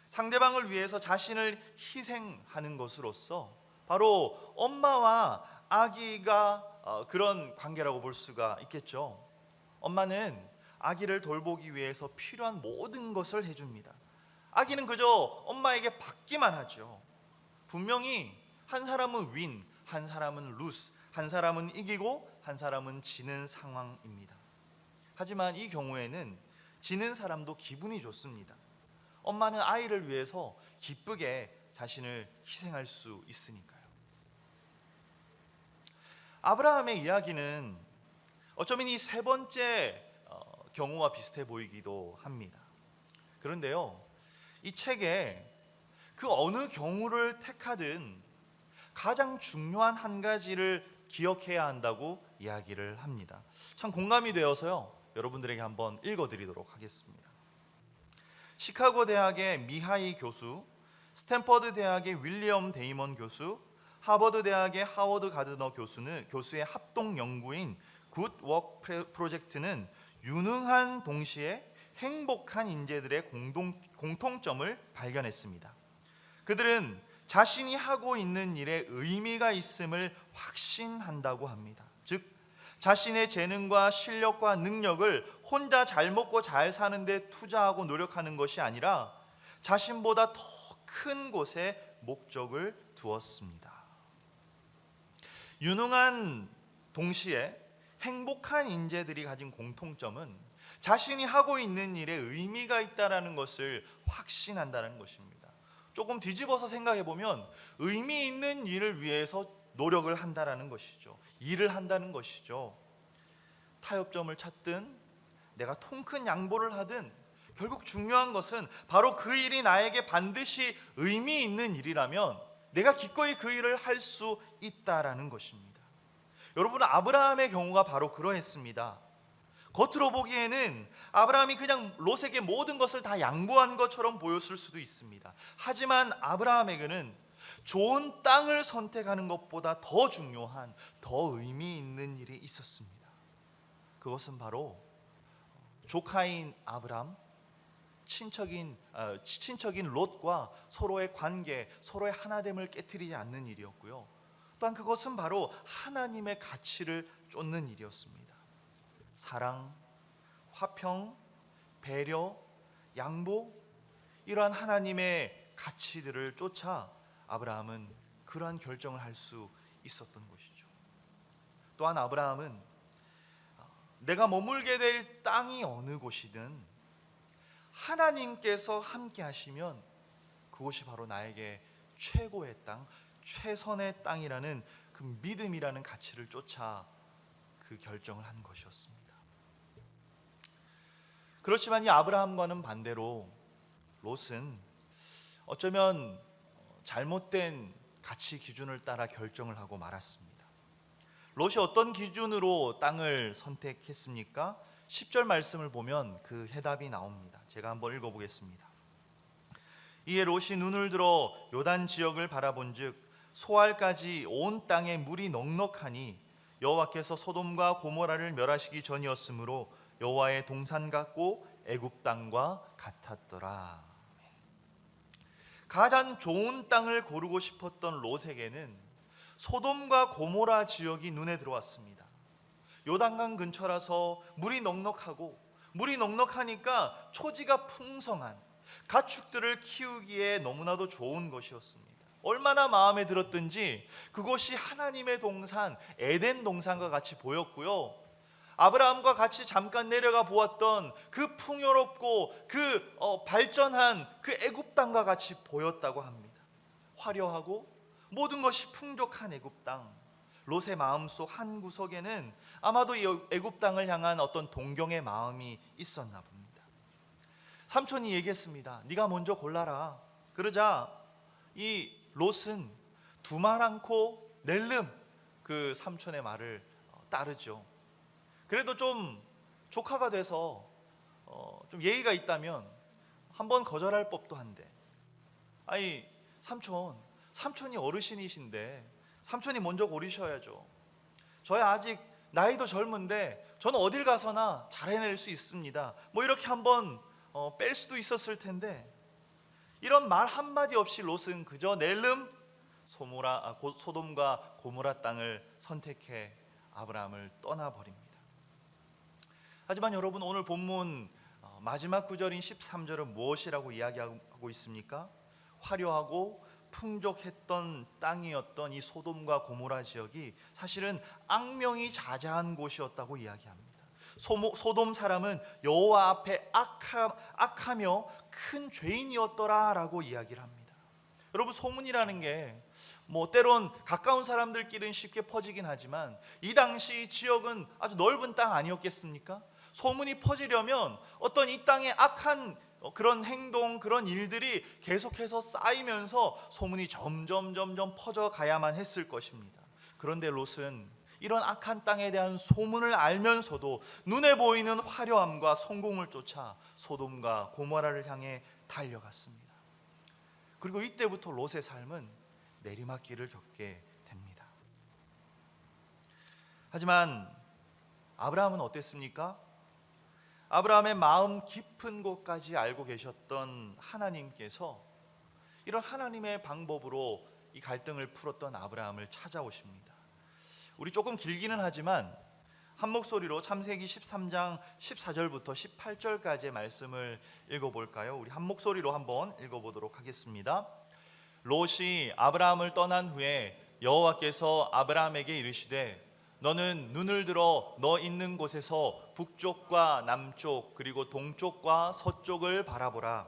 S3: 상대방을 위해서 자신을 희생하는 것으로서 바로 엄마와 아기가 그런 관계라고 볼 수가 있겠죠. 엄마는 아기를 돌보기 위해서 필요한 모든 것을 해줍니다. 아기는 그저 엄마에게 받기만 하죠. 분명히 한 사람은 윈, 한 사람은 루스, 한 사람은 이기고 한 사람은 지는 상황입니다. 하지만 이 경우에는 지는 사람도 기분이 좋습니다. 엄마는 아이를 위해서 기쁘게 자신을 희생할 수 있으니까요. 아브라함의 이야기는 어쩌면 이 세 번째 경우와 비슷해 보이기도 합니다. 그런데요, 이 책에 그 어느 경우를 택하든 가장 중요한 한 가지를 기억해야 한다고 이야기를 합니다. 참 공감이 되어서요, 여러분들에게 한번 읽어드리도록 하겠습니다. 시카고 대학의 미하이 교수, 스탠퍼드 대학의 윌리엄 데이먼 교수, 하버드 대학의 하워드 가드너 교수의 합동 연구인 굿 워크 프로젝트는 유능한 동시에 행복한 인재들의 공통점을 발견했습니다. 그들은 자신이 하고 있는 일에 의미가 있음을 확신한다고 합니다. 즉, 자신의 재능과 실력과 능력을 혼자 잘 먹고 잘 사는 데 투자하고 노력하는 것이 아니라 자신보다 더 큰 곳에 목적을 두었습니다. 유능한 동시에 행복한 인재들이 가진 공통점은 자신이 하고 있는 일에 의미가 있다는 것을 확신한다는 것입니다. 조금 뒤집어서 생각해 보면 의미 있는 일을 위해서 노력을 한다는 것이죠. 일을 한다는 것이죠. 타협점을 찾든 내가 통 큰 양보를 하든 결국 중요한 것은 바로 그 일이 나에게 반드시 의미 있는 일이라면 내가 기꺼이 그 일을 할 수 있다라는 것입니다. 여러분, 아브라함의 경우가 바로 그러했습니다. 겉으로 보기에는 아브라함이 그냥 롯에게 모든 것을 다 양보한 것처럼 보였을 수도 있습니다. 하지만 아브라함에게는 좋은 땅을 선택하는 것보다 더 중요한, 더 의미 있는 일이 있었습니다. 그것은 바로 조카인 아브람, 친척인 롯과 서로의 관계, 서로의 하나됨을 깨트리지 않는 일이었고요. 또한 그것은 바로 하나님의 가치를 쫓는 일이었습니다. 사랑, 화평, 배려, 양보, 이러한 하나님의 가치들을 쫓아 아브라함은 그러한 결정을 할 수 있었던 것이죠. 또한 아브라함은 내가 머물게 될 땅이 어느 곳이든 하나님께서 함께 하시면 그곳이 바로 나에게 최고의 땅, 최선의 땅이라는 그 믿음이라는 가치를 쫓아 그 결정을 한 것이었습니다. 그렇지만 이 아브라함과는 반대로 롯은 어쩌면 잘못된 가치 기준을 따라 결정을 하고 말았습니다. 롯이 어떤 기준으로 땅을 선택했습니까? 10절 말씀을 보면 그 해답이 나옵니다. 제가 한번 읽어보겠습니다. 이에 롯이 눈을 들어 요단 지역을 바라본즉 소알까지 온 땅에 물이 넉넉하니 여호와께서 소돔과 고모라를 멸하시기 전이었으므로 여호와의 동산 같고 애굽 땅과 같았더라. 가장 좋은 땅을 고르고 싶었던 롯에게는 소돔과 고모라 지역이 눈에 들어왔습니다. 요단강 근처라서 물이 넉넉하니까 초지가 풍성한 가축들을 키우기에 너무나도 좋은 것이었습니다. 얼마나 마음에 들었든지 그곳이 하나님의 동산, 에덴 동산과 같이 보였고요. 아브라함과 같이 잠깐 내려가 보았던 그 풍요롭고 그 발전한 그 애굽 땅과 같이 보였다고 합니다. 화려하고 모든 것이 풍족한 애굽 땅. 롯의 마음속 한 구석에는 아마도 이 애굽 땅을 향한 어떤 동경의 마음이 있었나 봅니다. 삼촌이 얘기했습니다. 네가 먼저 골라라. 그러자 이 롯은 두말 않고 낼름 그 삼촌의 말을 따르죠. 그래도 좀 조카가 돼서 좀 예의가 있다면 한번 거절할 법도 한데, 아니 삼촌이 어르신이신데 삼촌이 먼저 고르셔야죠. 저희 아직 나이도 젊은데 저는 어딜 가서나 잘 해낼 수 있습니다. 뭐 이렇게 한번 뺄 수도 있었을 텐데, 이런 말 한마디 없이 롯은 그저 낼름 소돔과 고모라 땅을 선택해 아브라함을 떠나버립니다. 하지만 여러분, 오늘 본문 마지막 구절인 13절은 무엇이라고 이야기하고 있습니까? 화려하고 풍족했던 땅이었던 이 소돔과 고모라 지역이 사실은 악명이 자자한 곳이었다고 이야기합니다. 소돔 사람은 여호와 앞에 악하며 큰 죄인이었더라라고 이야기를 합니다. 여러분, 소문이라는 게 때론 가까운 사람들끼리는 쉽게 퍼지긴 하지만 이 당시 지역은 아주 넓은 땅 아니었겠습니까? 소문이 퍼지려면 어떤 이 땅의 악한 그런 행동, 그런 일들이 계속해서 쌓이면서 소문이 점점 퍼져가야만 했을 것입니다. 그런데 롯은 이런 악한 땅에 대한 소문을 알면서도 눈에 보이는 화려함과 성공을 쫓아 소돔과 고모라를 향해 달려갔습니다. 그리고 이때부터 롯의 삶은 내리막길을 겪게 됩니다. 하지만 아브라함은 어땠습니까? 아브라함의 마음 깊은 곳까지 알고 계셨던 하나님께서 이런 하나님의 방법으로 이 갈등을 풀었던 아브라함을 찾아오십니다. 우리 조금 길기는 하지만 한 목소리로 창세기 13장 14절부터 18절까지의 말씀을 읽어볼까요? 우리 한 목소리로 한번 읽어보도록 하겠습니다. 롯이 아브라함을 떠난 후에 여호와께서 아브라함에게 이르시되 너는 눈을 들어 너 있는 곳에서 북쪽과 남쪽 그리고 동쪽과 서쪽을 바라보라.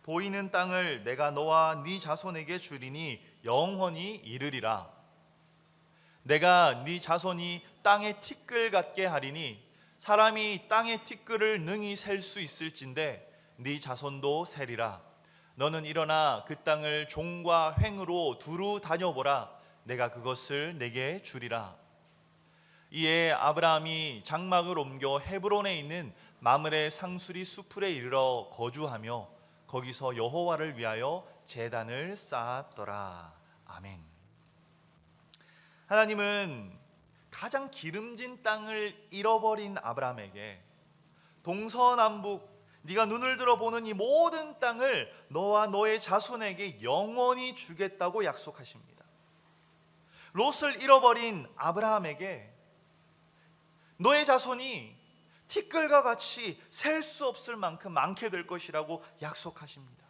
S3: 보이는 땅을 내가 너와 네 자손에게 주리니 영원히 이르리라. 내가 네 자손이 땅의 티끌 같게 하리니 사람이 땅의 티끌을 능히 셀 수 있을진데 네 자손도 세리라. 너는 일어나 그 땅을 종과 횡으로 두루 다녀보라. 내가 그것을 내게 주리라. 이에 아브라함이 장막을 옮겨 헤브론에 있는 마므레 상수리 수풀에 이르러 거주하며 거기서 여호와를 위하여 제단을 쌓았더라. 아멘. 하나님은 가장 기름진 땅을 잃어버린 아브라함에게 동서남북 네가 눈을 들어 보는 이 모든 땅을 너와 너의 자손에게 영원히 주겠다고 약속하십니다. 롯을 잃어버린 아브라함에게 너의 자손이 티끌과 같이 셀 수 없을 만큼 많게 될 것이라고 약속하십니다.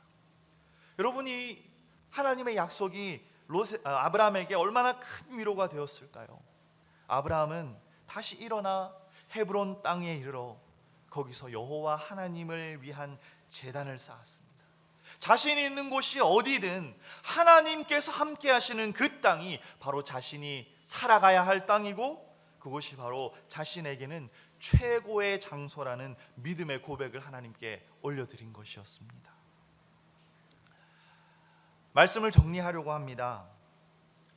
S3: 여러분이 하나님의 약속이 아브라함에게 얼마나 큰 위로가 되었을까요? 아브라함은 다시 일어나 헤브론 땅에 이르러 거기서 여호와 하나님을 위한 제단을 쌓았습니다. 자신이 있는 곳이 어디든 하나님께서 함께 하시는 그 땅이 바로 자신이 살아가야 할 땅이고 그곳이 바로 자신에게는 최고의 장소라는 믿음의 고백을 하나님께 올려드린 것이었습니다. 말씀을 정리하려고 합니다.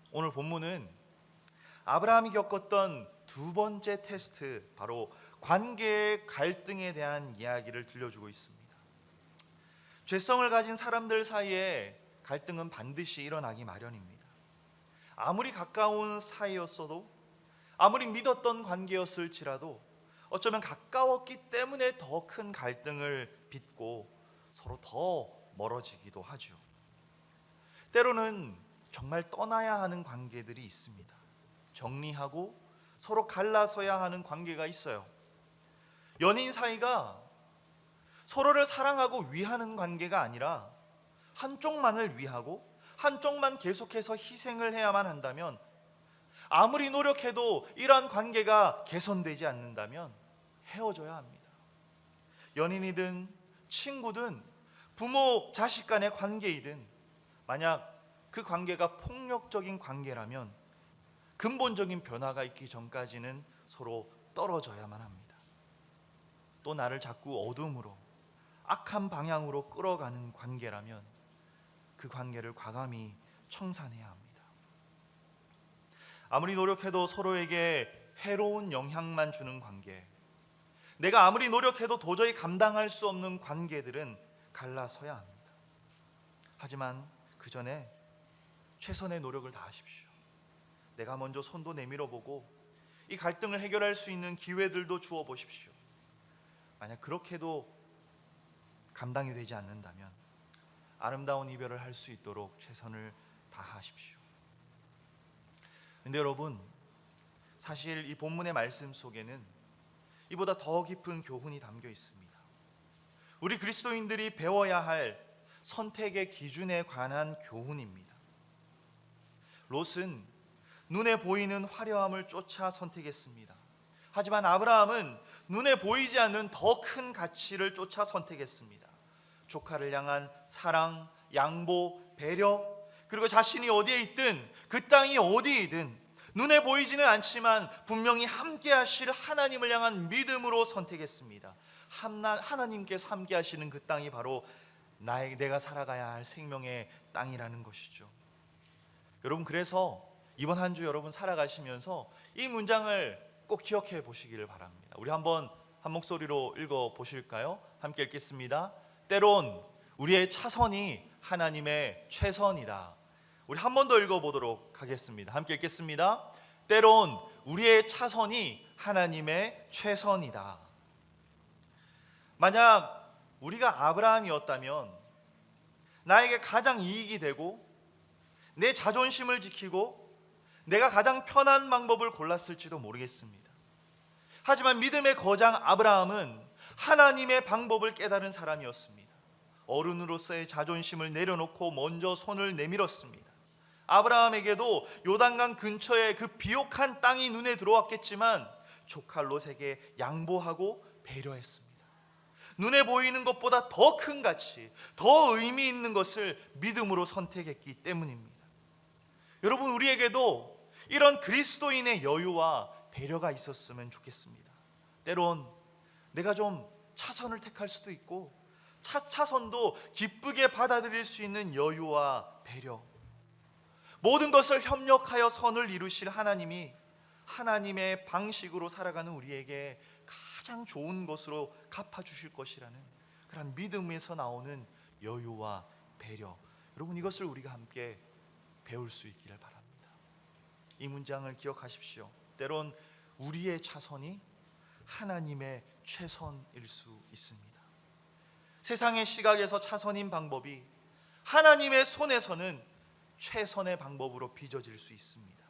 S3: 오늘 본문은 아브라함이 겪었던 두 번째 테스트, 바로 관계의 갈등에 대한 이야기를 들려주고 있습니다. 죄성을 가진 사람들 사이에 갈등은 반드시 일어나기 마련입니다. 아무리 가까운 사이였어도, 아무리 믿었던 관계였을지라도 어쩌면 가까웠기 때문에 더 큰 갈등을 빚고 서로 더 멀어지기도 하죠. 때로는 정말 떠나야 하는 관계들이 있습니다. 정리하고 서로 갈라서야 하는 관계가 있어요. 연인 사이가 서로를 사랑하고 위하는 관계가 아니라 한쪽만을 위하고 한쪽만 계속해서 희생을 해야만 한다면, 아무리 노력해도 이러한 관계가 개선되지 않는다면 헤어져야 합니다. 연인이든 친구든 부모 자식 간의 관계이든 만약 그 관계가 폭력적인 관계라면 근본적인 변화가 있기 전까지는 서로 떨어져야만 합니다. 또 나를 자꾸 어둠으로, 악한 방향으로 끌어가는 관계라면 그 관계를 과감히 청산해야 합니다. 아무리 노력해도 서로에게 해로운 영향만 주는 관계, 내가 아무리 노력해도 도저히 감당할 수 없는 관계들은 갈라서야 합니다. 하지만 그 전에 최선의 노력을 다하십시오. 내가 먼저 손도 내밀어 보고 이 갈등을 해결할 수 있는 기회들도 주어 보십시오. 만약 그렇게도 감당이 되지 않는다면 아름다운 이별을 할 수 있도록 최선을 다하십시오. 근데 여러분, 사실 이 본문의 말씀 속에는 이보다 더 깊은 교훈이 담겨 있습니다. 우리 그리스도인들이 배워야 할 선택의 기준에 관한 교훈입니다. 롯은 눈에 보이는 화려함을 쫓아 선택했습니다. 하지만 아브라함은 눈에 보이지 않는 더 큰 가치를 쫓아 선택했습니다. 조카를 향한 사랑, 양보, 배려, 그리고 자신이 어디에 있든 그 땅이 어디이든 눈에 보이지는 않지만 분명히 함께 하실 하나님을 향한 믿음으로 선택했습니다. 하나님께서 함께 하시는 그 땅이 바로 내가 살아가야 할 생명의 땅이라는 것이죠. 여러분, 그래서 이번 한 주 여러분 살아가시면서 이 문장을 꼭 기억해 보시기를 바랍니다. 우리 한번 한 목소리로 읽어 보실까요? 함께 읽겠습니다. 때론 우리의 차선이 하나님의 최선이다. 우리 한 번 더 읽어보도록 하겠습니다. 함께 읽겠습니다. 때론 우리의 차선이 하나님의 최선이다. 만약 우리가 아브라함이었다면 나에게 가장 이익이 되고 내 자존심을 지키고 내가 가장 편한 방법을 골랐을지도 모르겠습니다. 하지만 믿음의 거장 아브라함은 하나님의 방법을 깨달은 사람이었습니다. 어른으로서의 자존심을 내려놓고 먼저 손을 내밀었습니다. 아브라함에게도 요단강 근처에 그 비옥한 땅이 눈에 들어왔겠지만 조카 롯에게 양보하고 배려했습니다. 눈에 보이는 것보다 더 큰 가치, 더 의미 있는 것을 믿음으로 선택했기 때문입니다. 여러분, 우리에게도 이런 그리스도인의 여유와 배려가 있었으면 좋겠습니다. 때론 내가 좀 차선을 택할 수도 있고 차선도 기쁘게 받아들일 수 있는 여유와 배려, 모든 것을 협력하여 선을 이루실 하나님이 하나님의 방식으로 살아가는 우리에게 가장 좋은 것으로 갚아주실 것이라는 그런 믿음에서 나오는 여유와 배려, 여러분 이것을 우리가 함께 배울 수 있기를 바랍니다. 이 문장을 기억하십시오. 때론 우리의 차선이 하나님의 최선일 수 있습니다. 세상의 시각에서 차선인 방법이 하나님의 손에서는 최선의 방법으로 빚어질 수 있습니다.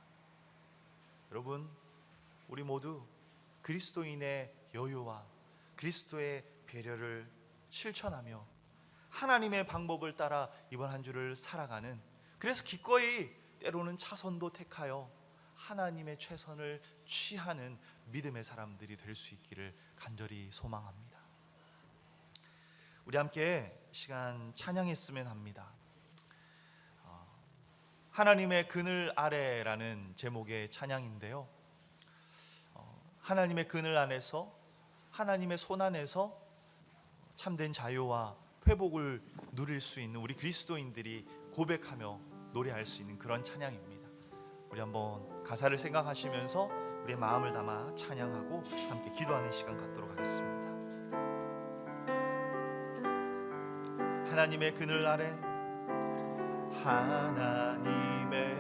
S3: 여러분, 우리 모두 그리스도인의 여유와 그리스도의 배려를 실천하며 하나님의 방법을 따라 이번 한 주를 살아가는, 그래서 기꺼이 때로는 차선도 택하여 하나님의 최선을 취하는 믿음의 사람들이 될 수 있기를 간절히 소망합니다. 우리 함께 시간 찬양했으면 합니다. 하나님의 그늘 아래라는 제목의 찬양인데요, 하나님의 그늘 안에서, 하나님의 손 안에서 참된 자유와 회복을 누릴 수 있는 우리 그리스도인들이 고백하며 노래할 수 있는 그런 찬양입니다. 우리 한번 가사를 생각하시면서 우리의 마음을 담아 찬양하고 함께 기도하는 시간 갖도록 하겠습니다. 하나님의 그늘 아래, 하나님의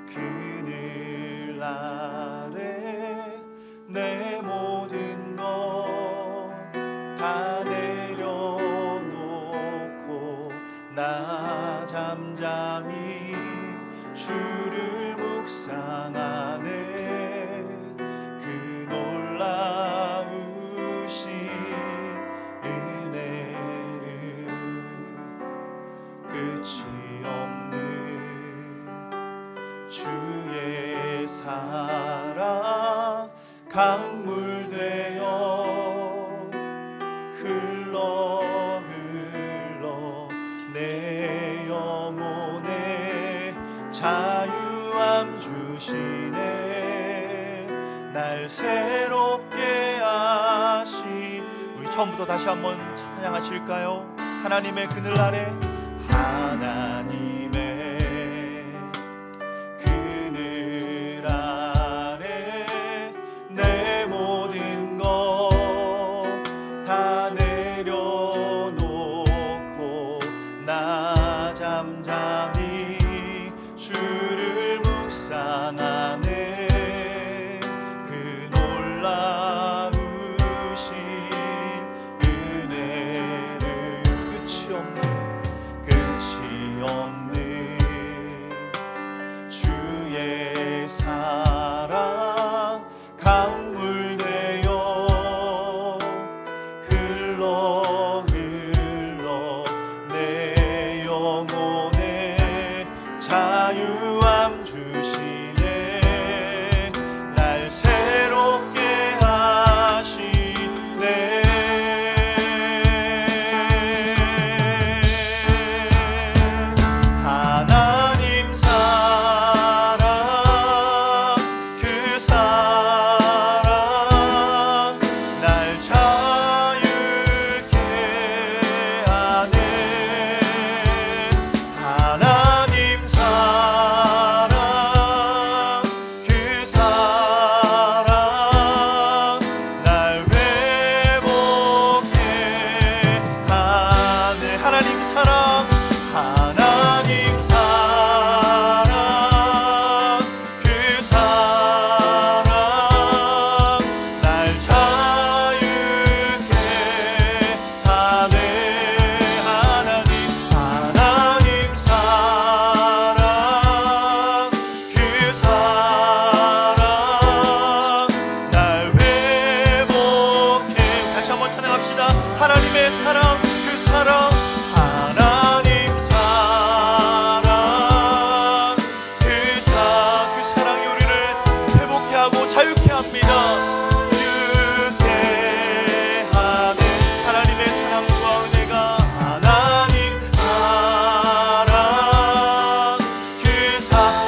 S3: 그늘 아래 내 모든 것 다 내려놓고 나 잠잠히 주를 묵상하네. 그 놀라우신 은혜는 끝이 없는 주의 사랑 강물 되어 흘러 내 영혼에 자유함 주시네. 날 새롭게 하시. 우리 처음부터 다시 한번 찬양하실까요? 하나님의 그늘 아래, 하나님의 그늘 아래 내 모든 것 다 내려놓고 나 잠잠히 주를 묵상하네. 그 놀라우신 은혜를 끝이 없는 주의 사랑 강물 되어 흘러 내 영혼에 자유함 주시네. 날 새롭게 하시네. 하나님 사랑, 그 사랑 날 자유케 하네. 하나님 사랑, 그 사랑 날 회복해 하네. 하나님 사랑, 하나님 사랑, 그 사랑 날 자유케 하네. 하나님 사랑, 그 사랑 날 회복해. 다시 한번 찬양합시다. 하나님의 사랑, 그 사랑, 하나님 사랑, 그 사랑이 우리를 회복케 하고 자유케 합니다. 자유케 하네. 하나님의 사랑과 은혜가, 하나님 사랑,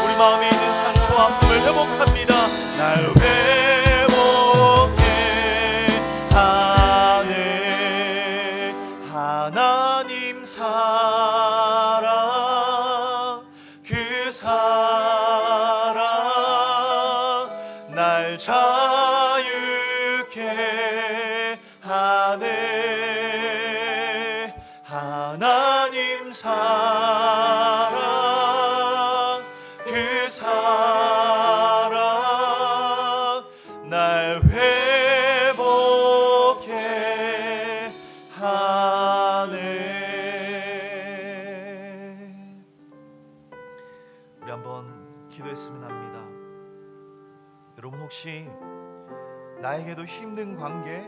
S3: 우리 마음에 있는 상처와 아픔을 회복합니다. 날 회복해 날 자유케 하네. 하나님 사랑, 그 사랑 날 회복해 하네. 우리 한번 기도했으면 합니다. 여러분, 혹시 나에게도 힘든 관계,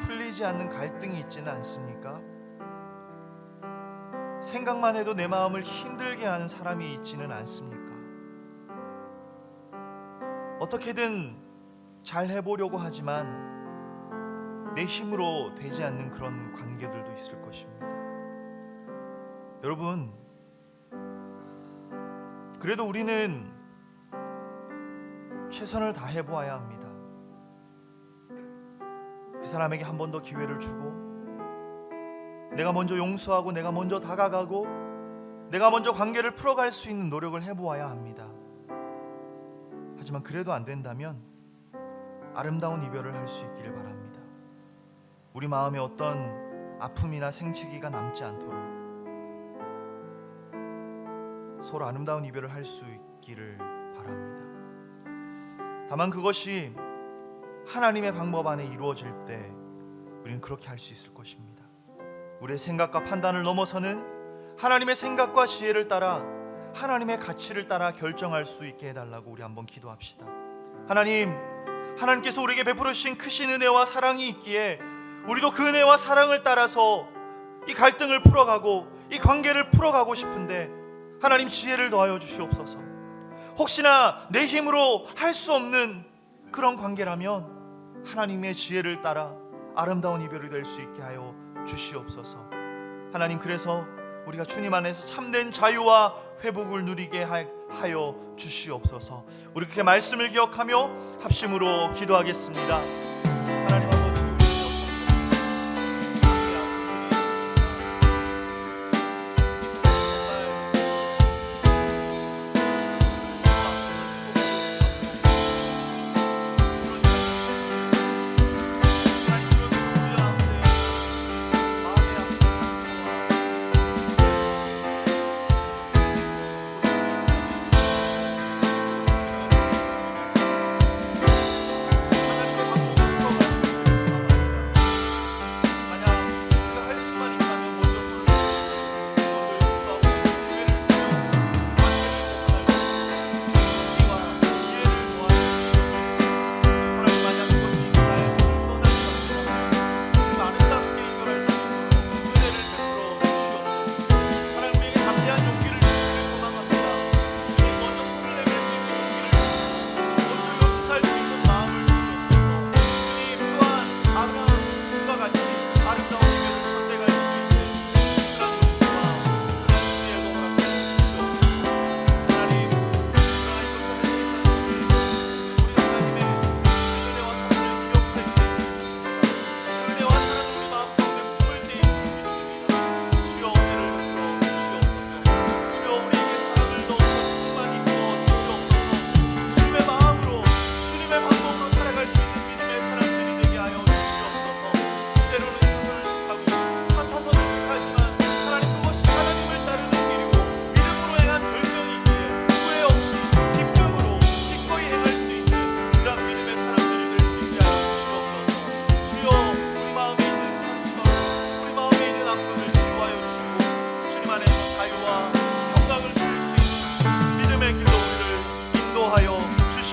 S3: 풀리지 않는 갈등이 있지는 않습니까? 생각만 해도 내 마음을 힘들게 하는 사람이 있지는 않습니까? 어떻게든 잘 해보려고 하지만 내 힘으로 되지 않는 그런 관계들도 있을 것입니다. 여러분, 그래도 우리는 최선을 다해 보아야 합니다. 그 사람에게 한 번 더 기회를 주고, 내가 먼저 용서하고, 내가 먼저 다가가고, 내가 먼저 관계를 풀어갈 수 있는 노력을 해보아야 합니다. 하지만 그래도 안 된다면 아름다운 이별을 할 수 있기를 바랍니다. 우리 마음에 어떤 아픔이나 생치기가 남지 않도록 서로 아름다운 이별을 할 수 있기를 바랍니다. 다만 그것이 하나님의 방법 안에 이루어질 때 우리는 그렇게 할 수 있을 것입니다. 우리의 생각과 판단을 넘어서는 하나님의 생각과 지혜를 따라, 하나님의 가치를 따라 결정할 수 있게 해달라고 우리 한번 기도합시다. 하나님께서 우리에게 베풀으신 크신 은혜와 사랑이 있기에 우리도 그 은혜와 사랑을 따라서 이 갈등을 풀어가고 이 관계를 풀어가고 싶은데, 하나님 지혜를 더하여 주시옵소서. 혹시나 내 힘으로 할 수 없는 그런 관계라면 하나님의 지혜를 따라 아름다운 이별이 될 수 있게 하여 주시옵소서. 하나님, 그래서 우리가 주님 안에서 참된 자유와 회복을 누리게 하여 주시옵소서. 우리 그렇게 말씀을 기억하며 합심으로 기도하겠습니다. 하나님 아버지,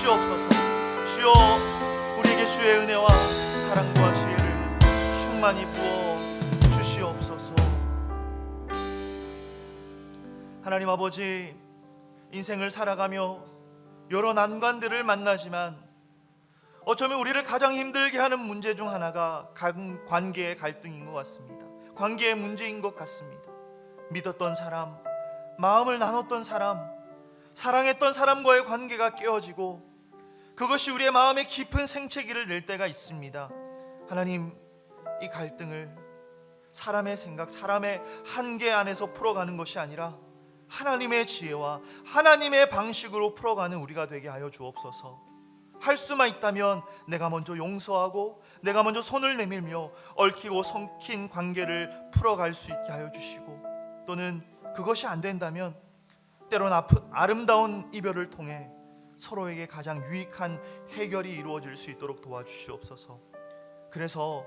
S3: 주시옵소서. 주여, 우리에게 주의 은혜와 사랑과 지혜를 충만히 부어 주시옵소서. 하나님 아버지, 인생을 살아가며 여러 난관들을 만나지만 어쩌면 우리를 가장 힘들게 하는 문제 중 하나가 관계의 갈등인 것 같습니다. 관계의 문제인 것 같습니다. 믿었던 사람, 마음을 나눴던 사람, 사랑했던 사람과의 관계가 깨어지고 그것이 우리의 마음에 깊은 생채기를 낼 때가 있습니다. 하나님, 이 갈등을 사람의 생각, 사람의 한계 안에서 풀어가는 것이 아니라 하나님의 지혜와 하나님의 방식으로 풀어가는 우리가 되게 하여 주옵소서. 할 수만 있다면 내가 먼저 용서하고 내가 먼저 손을 내밀며 얽히고 섞인 관계를 풀어갈 수 있게 하여 주시고, 또는 그것이 안 된다면 때론 아름다운 이별을 통해 서로에게 가장 유익한 해결이 이루어질 수 있도록 도와주시옵소서. 그래서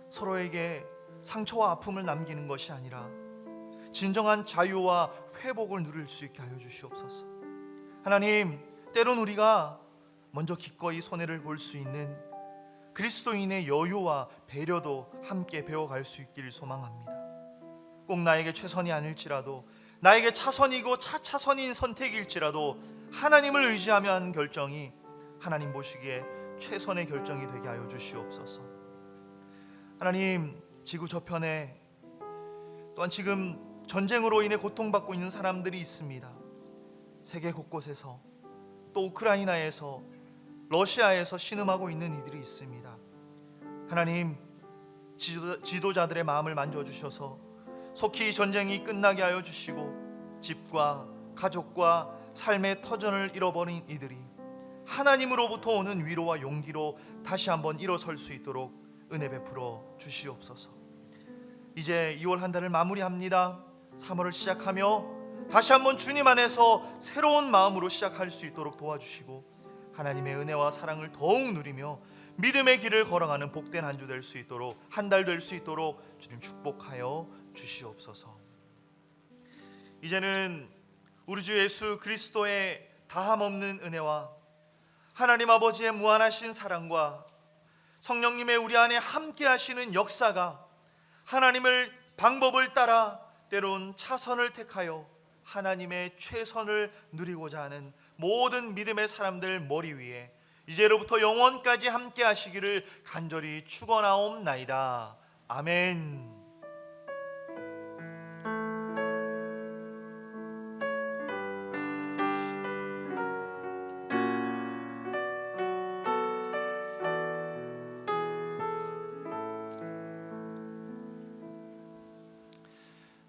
S3: 서로에게 상처와 아픔을 남기는 것이 아니라 진정한 자유와 회복을 누릴 수 있게 하여 주시옵소서. 하나님, 때론 우리가 먼저 기꺼이 손해를 볼 수 있는 그리스도인의 여유와 배려도 함께 배워갈 수 있기를 소망합니다. 꼭 나에게 최선이 아닐지라도, 나에게 차선이고 차차선인 선택일지라도 하나님을 의지하며 하는 결정이 하나님 보시기에 최선의 결정이 되게 하여 주시옵소서. 하나님, 지구 저편에 또한 지금 전쟁으로 인해 고통받고 있는 사람들이 있습니다. 세계 곳곳에서, 또 우크라이나에서, 러시아에서 신음하고 있는 이들이 있습니다. 하나님, 지도자들의 마음을 만져주셔서 속히 전쟁이 끝나게 하여 주시고, 집과 가족과 삶의 터전을 잃어버린 이들이 하나님으로부터 오는 위로와 용기로 다시 한번 일어설 수 있도록 은혜 베풀어 주시옵소서. 이제 2월 한 달을 마무리합니다. 3월을 시작하며 다시 한번 주님 안에서 새로운 마음으로 시작할 수 있도록 도와주시고, 하나님의 은혜와 사랑을 더욱 누리며 믿음의 길을 걸어가는 복된 한 주 될 수 있도록, 한 달 될 수 있도록 주님 축복하여 주시옵소서. 이제는 우리 주 예수 그리스도의 다함없는 은혜와 하나님 아버지의 무한하신 사랑과 성령님의 우리 안에 함께 하시는 역사가, 하나님을 방법을 따라 때론 차선을 택하여 하나님의 최선을 누리고자 하는 모든 믿음의 사람들 머리 위에 이제로부터 영원까지 함께 하시기를 간절히 축원하옵나이다. 아멘.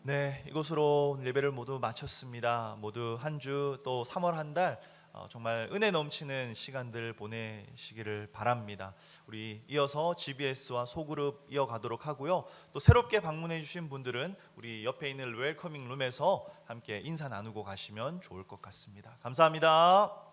S3: 네, 이것으로 예배를 모두 마쳤습니다. 모두 한 주, 또 3월 한 달 정말 은혜 넘치는 시간들 보내시기를 바랍니다. 우리 이어서 GBS와 소그룹 이어가도록 하고요. 또 새롭게 방문해 주신 분들은 우리 옆에 있는 웰커밍 룸에서 함께 인사 나누고 가시면 좋을 것 같습니다. 감사합니다.